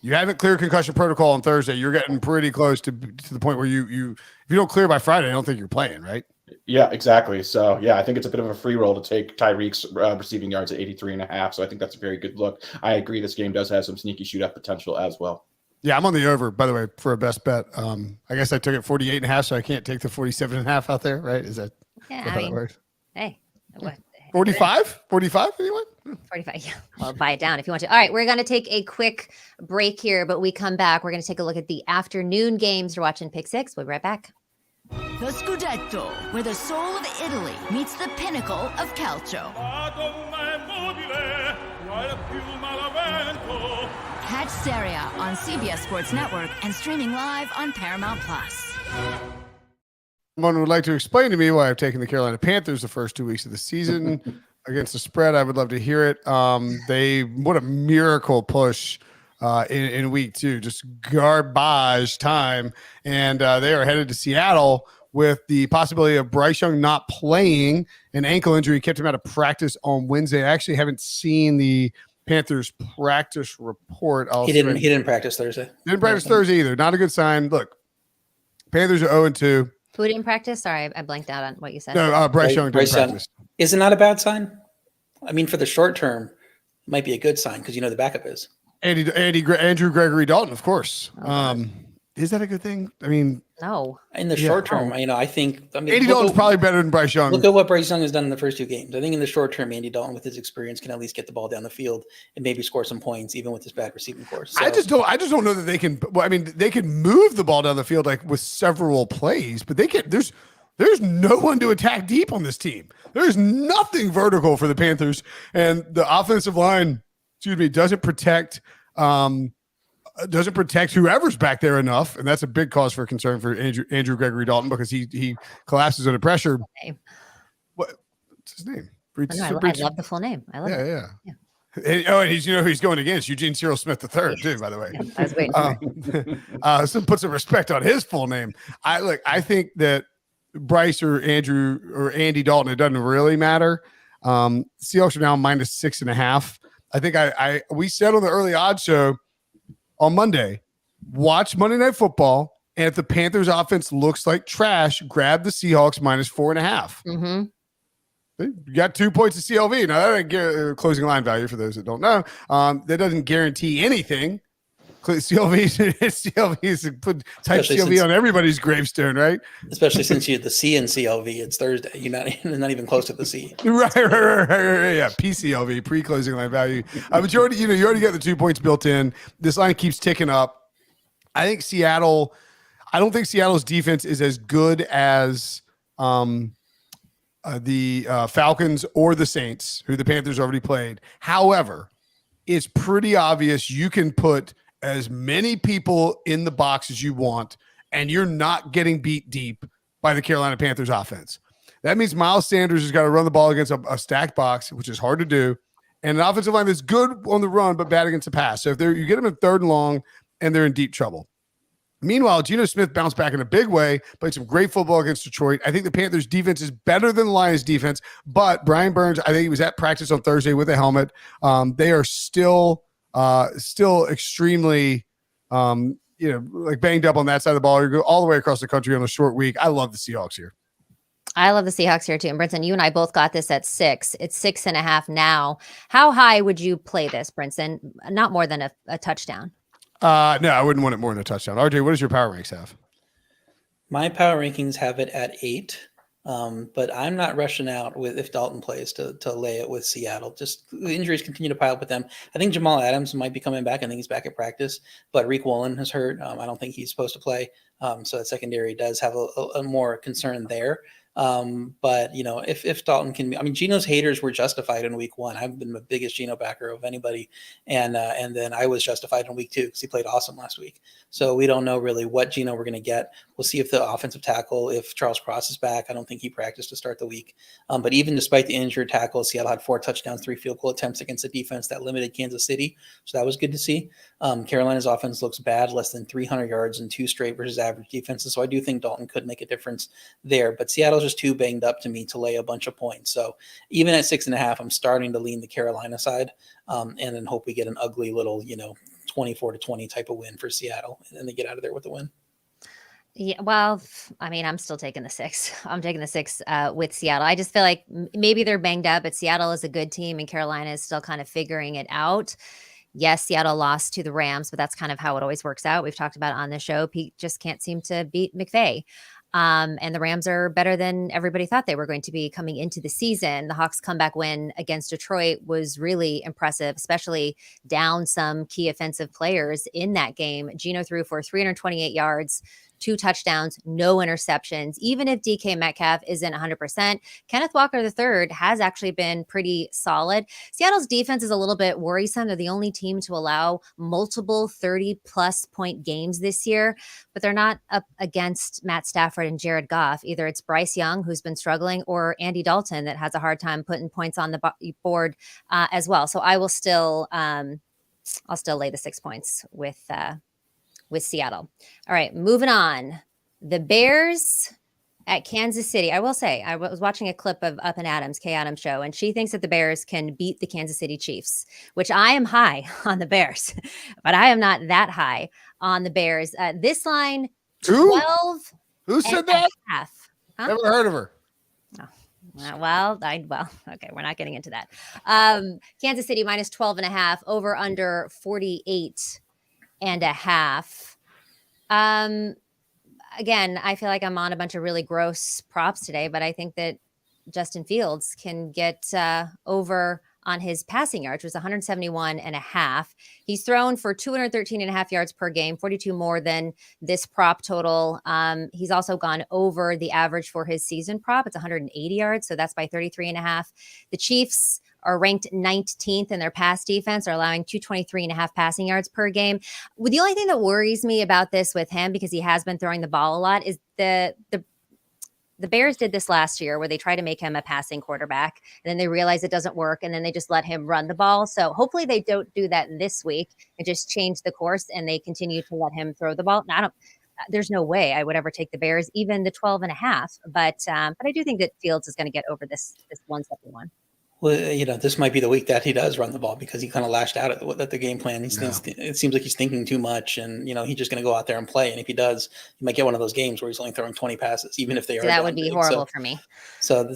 you haven't cleared concussion protocol on Thursday. You're getting pretty close to the point where you if you don't clear by Friday, I don't think you're playing, right? Yeah, exactly. So, yeah, I think it's a bit of a free roll to take Tyreek's receiving yards at 83.5. So I think that's a very good look. I agree this game does have some sneaky shootout potential as well. Yeah, I'm on the over, by the way, for a best bet. I guess I took it 48.5, so I can't take the 47.5 out there, right? Is that how that works? Hey, what? 45? 45, anyone? 45, yeah. Well, buy it down if you want to. All right, we're going to take a quick break here, but we come back. We're going to take a look at the afternoon games. You're watching Pick Six. We'll be right back. The Scudetto, where the soul of Italy meets the pinnacle of calcio. Catch Serie A on CBS Sports Network and streaming live on Paramount+. Someone would like to explain to me why I've taken the Carolina Panthers the first 2 weeks of the season against the spread. I would love to hear it. What a miracle push in week 2, just garbage time. And they are headed to Seattle with the possibility of Bryce Young not playing. An ankle injury kept him out of practice on Wednesday. I actually haven't seen the Panthers practice report. He didn't practice Thursday. Didn't practice Thursday either. Not a good sign. Look, Panthers are 0-2. Who didn't practice? Sorry, I blanked out on what you said. No, Bryce Young didn't Bryce Young. practice. Is it not a bad sign? I mean, for the short term, it might be a good sign because you know the backup is. Andrew Gregory Dalton, of course. Oh, Is that a good thing? I mean, no. In the short term, I think Andy Dalton's probably better than Bryce Young. Look at what Bryce Young has done in the first 2 games. I think in the short term, Andy Dalton, with his experience, can at least get the ball down the field and maybe score some points, even with his bad receiving course. So, I just don't know that they can. Well, I mean, they can move the ball down the field like with several plays, but they can't. There's no one to attack deep on this team. There's nothing vertical for the Panthers, and the offensive line, doesn't protect whoever's back there enough, and that's a big cause for concern for Andrew Gregory Dalton because he collapses under pressure. What's his name? I love the full name. I love it. Yeah. And he's who he's going against, Eugene Cyril Smith III, too, by the way. I was waiting for it. So put some respect on his full name. I think that Bryce or Andrew or Andy Dalton, it doesn't really matter. Seahawks are now -6.5. I think we said on the early odds show on Monday, watch Monday Night Football, and if the Panthers offense looks like trash, grab the Seahawks -4.5. Mm-hmm. You got 2 points of CLV. Now, that ain't closing line value for those that don't know. That doesn't guarantee anything. CLV is put type CLV on everybody's gravestone, right? Especially since you had the C in CLV. It's Thursday. You're not even close to the C. Right. Yeah, PCLV, pre-closing line value. But you already got the 2 points built in. This line keeps ticking up. I don't think Seattle's defense is as good as the Falcons or the Saints, who the Panthers already played. However, it's pretty obvious you can put as many people in the box as you want, and you're not getting beat deep by the Carolina Panthers offense. That means Miles Sanders has got to run the ball against a stacked box, which is hard to do, and an offensive line that's good on the run but bad against the pass. So if you get them in 3rd and long, and they're in deep trouble. Meanwhile, Geno Smith bounced back in a big way, played some great football against Detroit. I think the Panthers' defense is better than the Lions' defense, but Brian Burns, I think he was at practice on Thursday with a helmet. They are still extremely, banged up on that side of the ball. You go all the way across the country on a short week. I love the Seahawks here. I love the Seahawks here too. And Brinson, you and I both got this at 6. It's 6.5 now. How high would you play this, Brinson? Not more than a touchdown. No, I wouldn't want it more than a touchdown. RJ, what does your power ranks have? My power rankings have it at 8. But I'm not rushing out if Dalton plays to lay it with Seattle. Just the injuries continue to pile up with them. I think Jamal Adams might be coming back. I think he's back at practice, but Reek Woolen has hurt. I don't think he's supposed to play. So that secondary does have a more concern there. But if Dalton can be, Geno's haters were justified in week 1. I've been the biggest Geno backer of anybody. And then I was justified in week 2 because he played awesome last week. So we don't know really what Geno we're going to get. We'll see if the offensive tackle, if Charles Cross is back. I don't think he practiced to start the week. But even despite the injured tackle, Seattle had 4 touchdowns, 3 field goal attempts against a defense that limited Kansas City. So that was good to see. Carolina's offense looks bad, less than 300 yards in 2 straight versus average defenses. So I do think Dalton could make a difference there. But Seattle's just too banged up to me to lay a bunch of points. So even at 6.5, I'm starting to lean the Carolina side and then hope we get an ugly little, 24-20 type of win for Seattle and they get out of there with a win. Yeah, well, I'm still taking the 6. I'm taking the 6 with Seattle. I just feel like maybe they're banged up, but Seattle is a good team and Carolina is still kind of figuring it out. Yes, Seattle lost to the Rams, but that's kind of how it always works out. We've talked about it on the show. Pete just can't seem to beat McVay. And the Rams are better than everybody thought they were going to be coming into the season. The Hawks' comeback win against Detroit was really impressive, especially down some key offensive players in that game. Geno threw for 328 yards, 2 touchdowns, no interceptions. Even if DK Metcalf isn't 100%, Kenneth Walker III has actually been pretty solid. Seattle's defense is a little bit worrisome. They're the only team to allow multiple 30-plus point games this year, but they're not up against Matt Stafford and Jared Goff. Either it's Bryce Young, who's been struggling, or Andy Dalton that has a hard time putting points on the board as well. So I will still, I'll still lay the 6 points with Seattle. All right, moving on. The Bears at Kansas City. I will say, I was watching a clip of Up and Adams, Kay Adams show, and she thinks that the Bears can beat the Kansas City Chiefs, which I am high on the Bears, but I am not that high on the Bears. This line, 12 Who said that? Half. Huh? Never heard of her. Okay, we're not getting into that. Kansas City minus 12.5, over under 48.5. Again, I feel like I'm on a bunch of really gross props today, but I think that Justin Fields can get over on his passing yards, which was 171.5. He's thrown for 213.5 yards per game, 42 more than this prop total. He's also gone over the average for his season prop. It's 180 yards, so that's by 33.5. The Chiefs are ranked 19th in their pass defense, are allowing 223.5 passing yards per game. Well, the only thing that worries me about this with him, because he has been throwing the ball a lot, is the Bears did this last year where they try to make him a passing quarterback, and then they realize it doesn't work, and then they just let him run the ball. So hopefully they don't do that this week and just change the course and they continue to let him throw the ball. Now, there's no way I would ever take the Bears, even the 12.5. But I do think that Fields is going to get over this 171. Well, this might be the week that he does run the ball because he kind of lashed out at the game plan. It seems like he's thinking too much, and he's just going to go out there and play. And if he does, he might get one of those games where he's only throwing 20 passes, even if they are. That would be horrible for me. So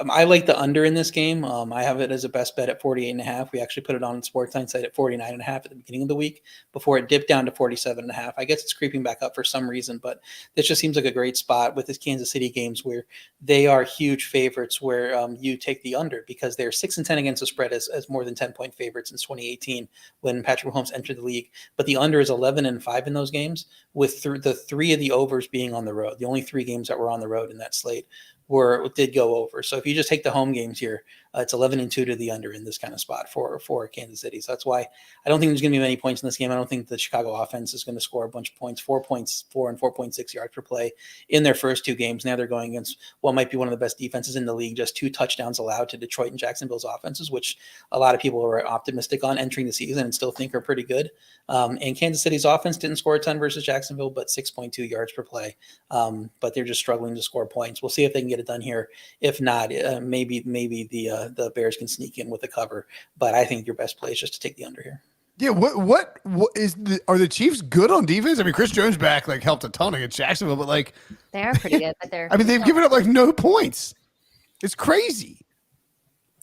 I like the under in this game. I have it as a best bet at 48.5. We actually put it on Sportsline site at 49.5 at the beginning of the week before it dipped down to 47.5. I guess it's creeping back up for some reason, but this just seems like a great spot with this Kansas City games where they are huge favorites, where you take the under because they're 6-10 against the spread as more than 10-point favorites since 2018 when Patrick Mahomes entered the league. But the under is 11-5 in those games, with the three of the overs being on the road. The only three games that were on the road in that slate did go over. So if you just take the home games here, it's 11-2 to the under in this kind of spot for Kansas City. So that's why I don't think there's going to be many points in this game. I don't think the Chicago offense is going to score a bunch of points, 4 and 4.6 yards per play in their first two games. Now they're going against what might be one of the best defenses in the league, just 2 touchdowns allowed to Detroit and Jacksonville's offenses, which a lot of people are optimistic on entering the season and still think are pretty good. And Kansas City's offense didn't score a ton versus Jacksonville, but 6.2 yards per play. But they're just struggling to score points. We'll see if they can get it done here. If not, maybe the Bears can sneak in with the cover, but I think your best play is just to take the under here. Yeah, what are the Chiefs good on defense? I mean, Chris Jones back helped a ton against Jacksonville, but they are pretty good. But they've given up no points. It's crazy.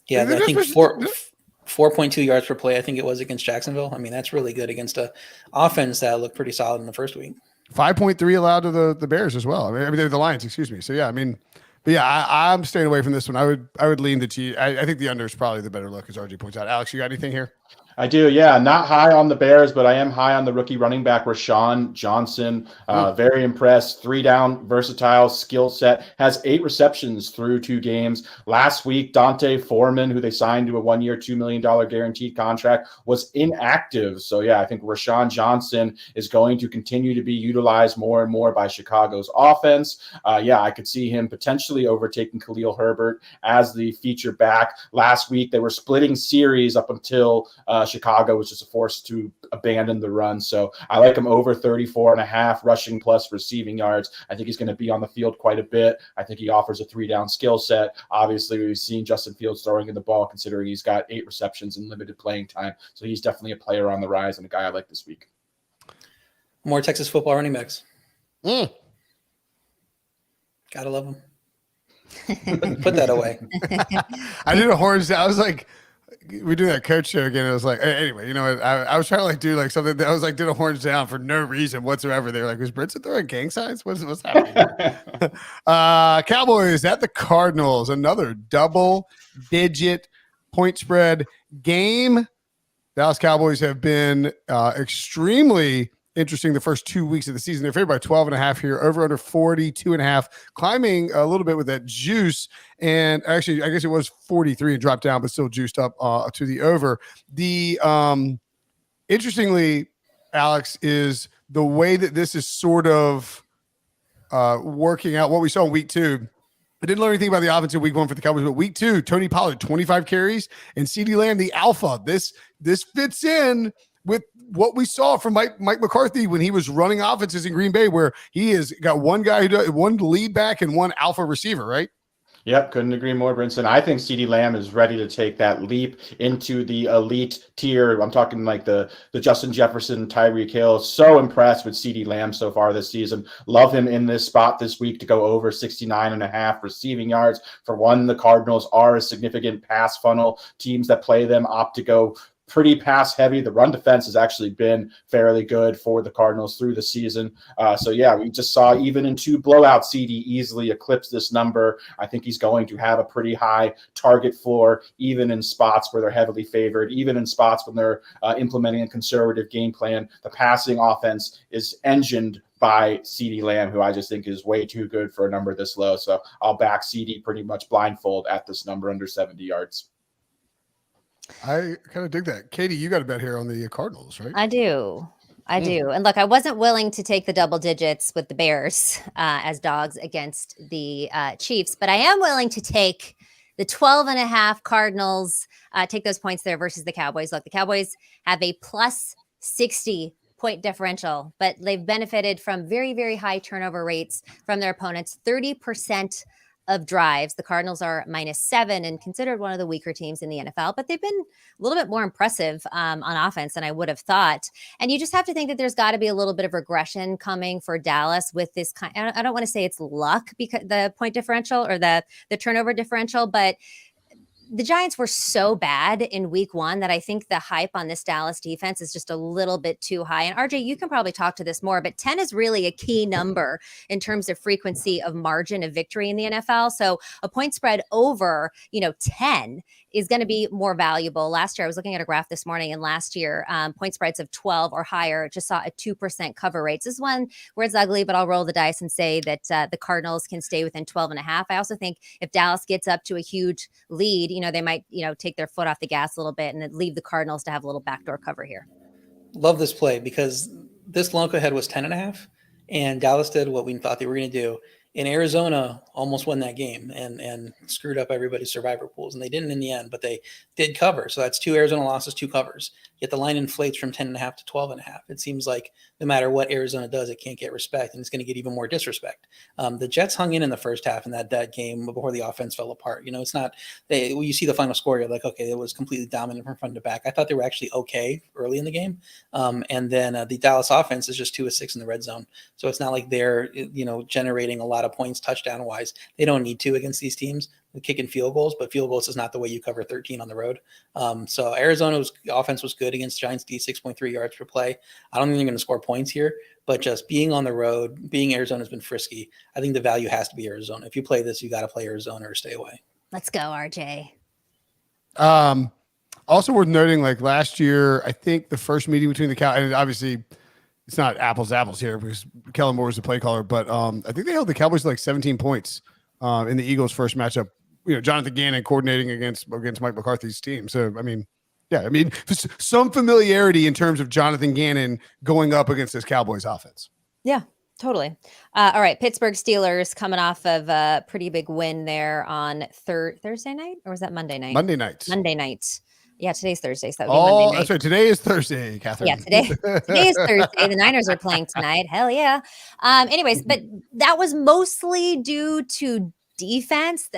Yeah, I think 4.2 yards per play. I think it was against Jacksonville. I mean, that's really good against a offense that looked pretty solid in the first week. 5.3 allowed to the Bears as well. I mean, the Lions. Excuse me. So yeah, I mean. But yeah, I'm staying away from this one. I would lean the Chiefs. I think the under is probably the better look, as RG points out. Alex, you got anything here? I do, yeah. Not high on the Bears, but I am high on the rookie running back, Rashawn Johnson. Very impressed. 3-down, versatile skill set. Has 8 receptions through 2 games. Last week, Dante Foreman, who they signed to a 1-year, $2 million guaranteed contract, was inactive. So, yeah, I think Rashawn Johnson is going to continue to be utilized more and more by Chicago's offense. I could see him potentially overtaking Khalil Herbert as the feature back. Last week, they were splitting series up until Chicago was just forced to abandon the run. So I like him over 34.5 rushing plus receiving yards. I think he's going to be on the field quite a bit. I think he offers a 3-down skill set. Obviously, we've seen Justin Fields throwing in the ball, considering he's got 8 receptions and limited playing time. So he's definitely a player on the rise and a guy I like this week. More Texas football running backs. Gotta love them. Put that away. I did a horns. I was like, we do that coach show again. It was like, anyway, I was trying to do something that I was did a horns down for no reason whatsoever. They were like, was Brinson throwing gang signs? What's happening? Cowboys at the Cardinals, another double-digit point spread game. Dallas Cowboys have been extremely interesting the first 2 weeks of the season. They're favored by 12.5 here, over under 42.5, climbing a little bit with that juice. And actually, I guess it was 43 and dropped down, but still juiced up to the over. The interestingly, Alex, is the way that this is sort of working out what we saw in week 2. I didn't learn anything about the offense in week 1 for the Cowboys, but week 2, Tony Pollard, 25 carries, and CeeDee Lamb, the alpha. This fits in with what we saw from Mike McCarthy when he was running offenses in Green Bay, where he has got one guy one lead back and one alpha receiver, right? Yep, couldn't agree more, Brinson. I think CeeDee Lamb is ready to take that leap into the elite tier. I'm talking like the Justin Jefferson, Tyreek Hill. So impressed with CeeDee Lamb so far this season. Love him in this spot this week to go over 69.5 receiving yards. For one, the Cardinals are a significant pass funnel. Teams that play them opt to go pretty pass heavy. The run defense has actually been fairly good for the Cardinals through the season. So yeah, we just saw even in 2 blowouts, CD easily eclipse this number. I think he's going to have a pretty high target floor, even in spots where they're heavily favored, even in spots when they're implementing a conservative game plan. The passing offense is engined by CeeDee Lamb, who I just think is way too good for a number this low. So I'll back CD pretty much blindfold at this number under 70 yards. I kind of dig that. Katie, you got a bet here on the Cardinals, right? I do. And look, I wasn't willing to take the double digits with the Bears as dogs against the Chiefs, but I am willing to take the 12.5 Cardinals, take those points there versus the Cowboys. Look, the Cowboys have a plus 60 point differential, but they've benefited from very, very high turnover rates from their opponents, 30% of drives. The Cardinals are -7 and considered one of the weaker teams in the NFL, but they've been a little bit more impressive on offense than I would have thought. And you just have to think that there's got to be a little bit of regression coming for Dallas with this kind. I don't want to say it's luck because the point differential or the turnover differential, but the Giants were so bad in week 1 that I think the hype on this Dallas defense is just a little bit too high. And RJ, you can probably talk to this more, but 10 is really a key number in terms of frequency of margin of victory in the NFL. So a point spread over, 10 is going to be more valuable. Last year, I was looking at a graph this morning, and last year, point spreads of 12 or higher just saw a 2% cover rate. So this is one where it's ugly, but I'll roll the dice and say that the Cardinals can stay within 12.5. I also think if Dallas gets up to a huge lead, they might, take their foot off the gas a little bit and then leave the Cardinals to have a little backdoor cover here. Love this play because this look ahead was 10.5, and Dallas did what we thought they were going to do. In Arizona, almost won that game and screwed up everybody's survivor pools, and they didn't in the end, but they did cover. So that's 2 Arizona losses, 2 covers. Yet the line inflates from 10.5 to 12.5. It seems like no matter what Arizona does, it can't get respect, and it's going to get even more disrespect. The Jets hung in the first half in that game before the offense fell apart. It's not when you see the final score, you're like, okay, it was completely dominant from front to back. I thought they were actually okay early in the game, and then the Dallas offense is just 2 of 6 in the red zone. So it's not like they're generating a lot of points touchdown wise. They don't need to against these teams. Kicking field goals, but field goals is not the way you cover 13 on the road. So Arizona's offense was good against Giants D, 6.3 yards per play. I don't think they're going to score points here, but just being on the road, being Arizona's been frisky. I think the value has to be Arizona. If you play this, you got to play Arizona or stay away. Let's go, RJ. Also worth noting, like last year, I think the first meeting between the Cowboys, and obviously it's not apples to apples here because Kellen Moore was the play caller, but I think they held the Cowboys to like 17 points in the Eagles' first matchup. Jonathan Gannon coordinating against Mike McCarthy's team. So, some familiarity in terms of Jonathan Gannon going up against this Cowboys offense. Yeah, totally. All right. Pittsburgh Steelers coming off of a pretty big win there on Thursday night, or was that Monday night? Monday night. Yeah, today's Thursday. So that would be Monday night. That's right. Today is Thursday, Catherine. Yeah, today is Thursday. The Niners are playing tonight. Hell yeah. Anyways, but that was mostly due to defense.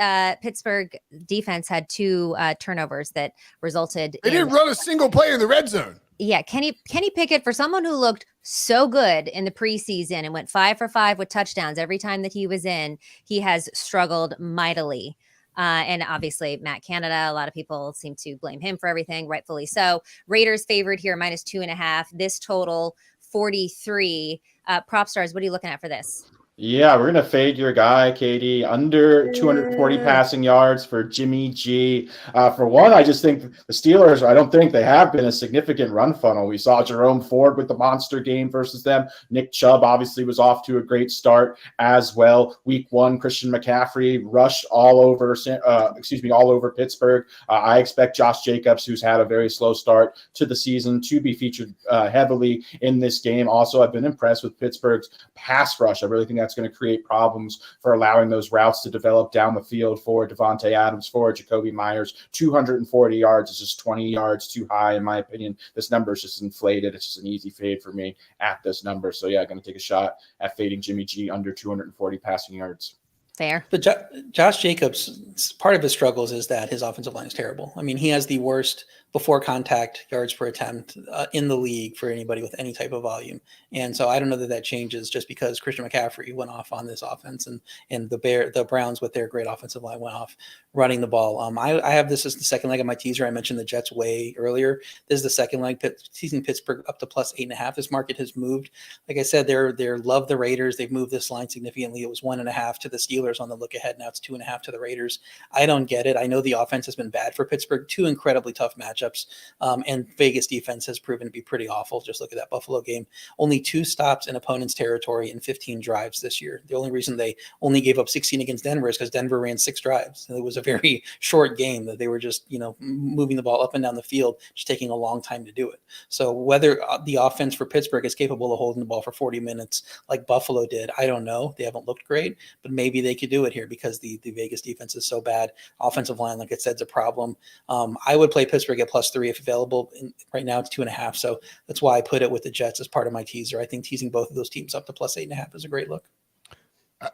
Pittsburgh defense had 2 turnovers that resulted They didn't run a single play in the red zone. Yeah, Kenny Pickett, for someone who looked so good in the preseason and went 5 for 5 with touchdowns every time that he was in, he has struggled mightily. And obviously Matt Canada, a lot of people seem to blame him for everything, rightfully so. Raiders favored here, -2.5. This total 43. Propstarz, what are you looking at for this? Yeah, we're going to fade your guy, Katie, under 240 passing yards for Jimmy G. For one, I just think the Steelers, I don't think they have been a significant run funnel. We saw Jerome Ford with the monster game versus them. Nick Chubb obviously was off to a great start as well. Week 1, Christian McCaffrey rushed all over Pittsburgh. I expect Josh Jacobs, who's had a very slow start to the season, to be featured heavily in this game. Also, I've been impressed with Pittsburgh's pass rush. I really think that's going to create problems for allowing those routes to develop down the field for Devontae Adams, for Jacoby Myers. 240 yards is just 20 yards too high, in my opinion. This number is just inflated. It's just an easy fade for me at this number. So, yeah, going to take a shot at fading Jimmy G under 240 passing yards. Fair. But Josh Jacobs, part of his struggles is that his offensive line is terrible. I mean, he has the worst before contact yards per attempt in the league for anybody with any type of volume. And so I don't know that changes just because Christian McCaffrey went off on this offense and the Browns with their great offensive line went off running the ball. I have this as the second leg of my teaser. I mentioned the Jets way earlier. This is the second leg, teasing Pittsburgh up to plus 8.5. This market has moved. Like I said, they're love the Raiders. They've moved this line significantly. It was 1.5 to the Steelers on the look ahead. Now it's 2.5 to the Raiders. I don't get it. I know the offense has been bad for Pittsburgh. 2 incredibly tough matchups. And Vegas defense has proven to be pretty awful. Just look at that Buffalo game. Only 2 stops in opponent's territory in 15 drives this year. The only reason they only gave up 16 against Denver is because Denver ran 6 drives. And it was a very short game that they were just, moving the ball up and down the field, just taking a long time to do it. So whether the offense for Pittsburgh is capable of holding the ball for 40 minutes like Buffalo did, I don't know. They haven't looked great, but maybe they could do it here because the Vegas defense is so bad. Offensive line, like I said, is a problem. I would play Pittsburgh at plus 3 if available. Right now it's 2.5. So that's why I put it with the Jets as part of my teaser. I think teasing both of those teams up to plus 8.5 is a great look.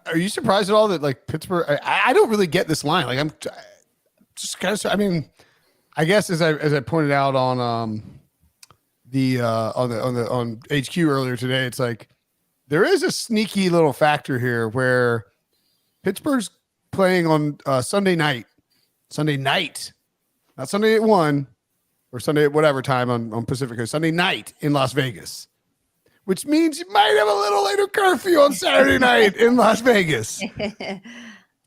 Are you surprised at all that like Pittsburgh? I don't really get this line. Like I'm just kind of. I mean, I guess as I pointed out on on HQ earlier today, it's like there is a sneaky little factor here where Pittsburgh's playing on Sunday night, not Sunday at 1 or Sunday at whatever time on Pacific Coast, Sunday night in Las Vegas, which means you might have a little later curfew on Saturday night in Las Vegas.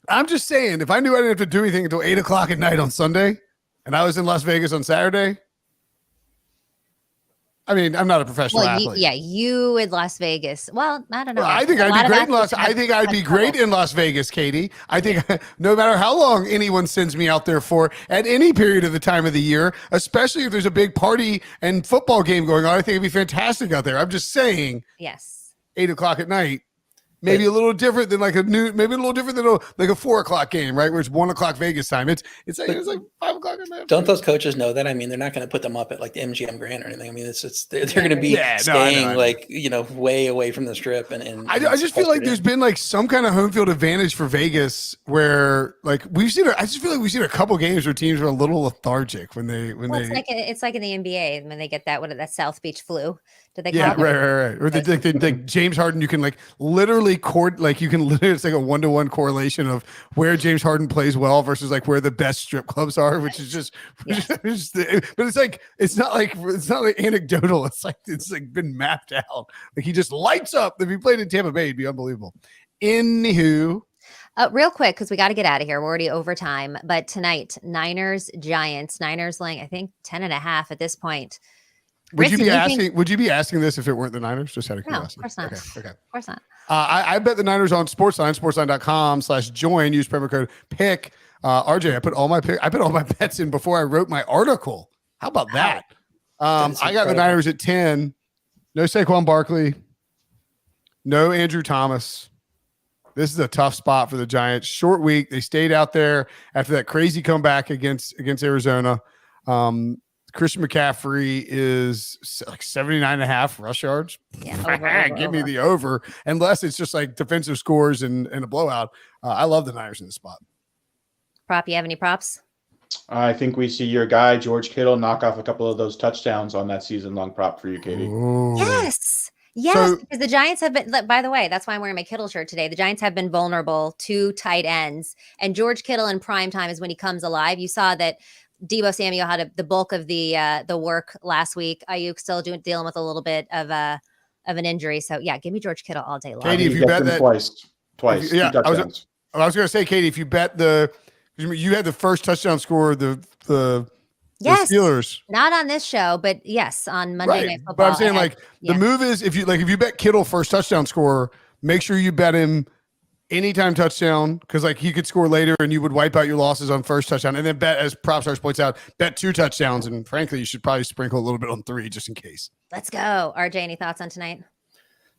I'm just saying, if I knew I didn't have to do anything until 8 o'clock at night on Sunday and I was in Las Vegas on Saturday, I mean, I'm not a professional athlete. You in Las Vegas. Well, I don't know. Well, I think I'd be great in Las. I think I'd be great in Las Vegas, Katie. I think no matter how long anyone sends me out there for at any period of the time of the year, especially if there's a big party and football game going on, I think it'd be fantastic out there. I'm just saying. Yes. 8 o'clock at night. Maybe a little different than maybe a little different than like a 4 o'clock game, right? Where it's 1 o'clock Vegas time. It's like 5 o'clock at night. Don't those coaches know that? I mean, they're not going to put them up at like the MGM Grand or anything. I mean, they're going to be staying way away from the strip. And I just feel like there's been like some kind of home field advantage for Vegas where like I just feel like we've seen a couple games where teams are a little lethargic it's like in the NBA when they get that South Beach flu. Did they call it? Right. Or they James Harden, you can like literally it's like a 1-to-1 correlation of where James Harden plays well versus like where the best strip clubs are, which is but it's not like anecdotal. It's like been mapped out. Like he just lights up. If he played in Tampa Bay, it'd be unbelievable. Anywho. Real quick, because we got to get out of here. We're already over time. But tonight, Niners, Giants. Niners laying, I think, 10.5 at this point. Would you be asking this if it weren't the Niners? Just out of curiosity. No, of course not. Okay. Of course not. I bet the Niners on Sportsline, sportsline.com/join. Use promo code PICK. RJ, I put all my bets in before I wrote my article. How about that? I got the Niners at 10. No Saquon Barkley. No Andrew Thomas. This is a tough spot for the Giants. Short week. They stayed out there after that crazy comeback against Arizona. Christian McCaffrey is like 79.5 rush yards. Yeah, Give me the over, unless it's just like defensive scores and a blowout. I love the Niners in the spot. Prop, you have any props? I think we see your guy, George Kittle, knock off a couple of those touchdowns on that season-long prop for you, Katie. Ooh. Yes, So, because the Giants have been, by the way, that's why I'm wearing my Kittle shirt today. The Giants have been vulnerable to tight ends, and George Kittle in prime time is when he comes alive. You saw that Deebo Samuel had the bulk of the work last week. Ayuk still dealing with a little bit of an injury. So yeah, give me George Kittle all day long. Katie, if you bet that twice, yeah, I was going to say, Katie, if you bet you had the first touchdown score of the Steelers. Not on this show, but yes, on Monday Night Football. But I'm saying the move is if you bet Kittle first touchdown score, make sure you bet him anytime touchdown, because like he could score later and you would wipe out your losses on first touchdown, and then bet, as Propstarz points out, bet 2 touchdowns, and frankly you should probably sprinkle a little bit on 3 just in case. Let's go. RJ, any thoughts on tonight?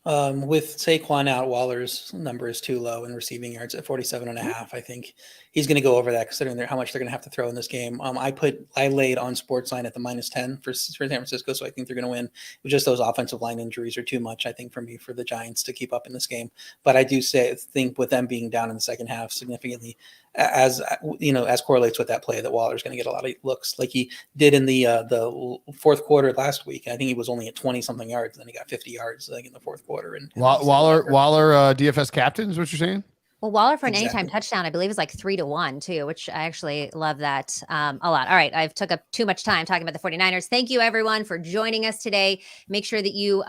With Saquon out, Waller's number is too low in receiving yards at 47.5. I think he's going to go over that considering how much they're going to have to throw in this game. I laid on Sportsline at the -10 for San Francisco, so I think they're going to win. Just those offensive line injuries are too much, I think, for the Giants to keep up in this game. But I do think with them being down in the second half significantly, as correlates with that play, that Waller's going to get a lot of looks like he did in the fourth quarter last week. I think he was only at 20 something yards, and then he got 50 yards in the fourth quarter. And Waller DFS captain is what you're saying? Well, Waller for an Exactly. anytime touchdown, I believe, is like 3-1 too, which I actually love that a lot. All right. I've took up too much time talking about the 49ers. Thank you everyone for joining us today. Make sure that you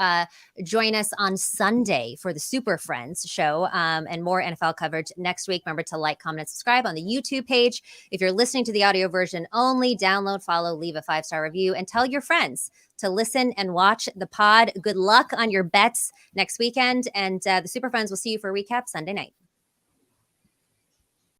join us on Sunday for the Super Friends show and more NFL coverage next week. Remember to like, comment, and subscribe on the YouTube page. If you're listening to the audio version only, download, follow, leave a 5-star review, and tell your friends to listen and watch the pod. Good luck on your bets next weekend. And the Super Friends will see you for a recap Sunday night.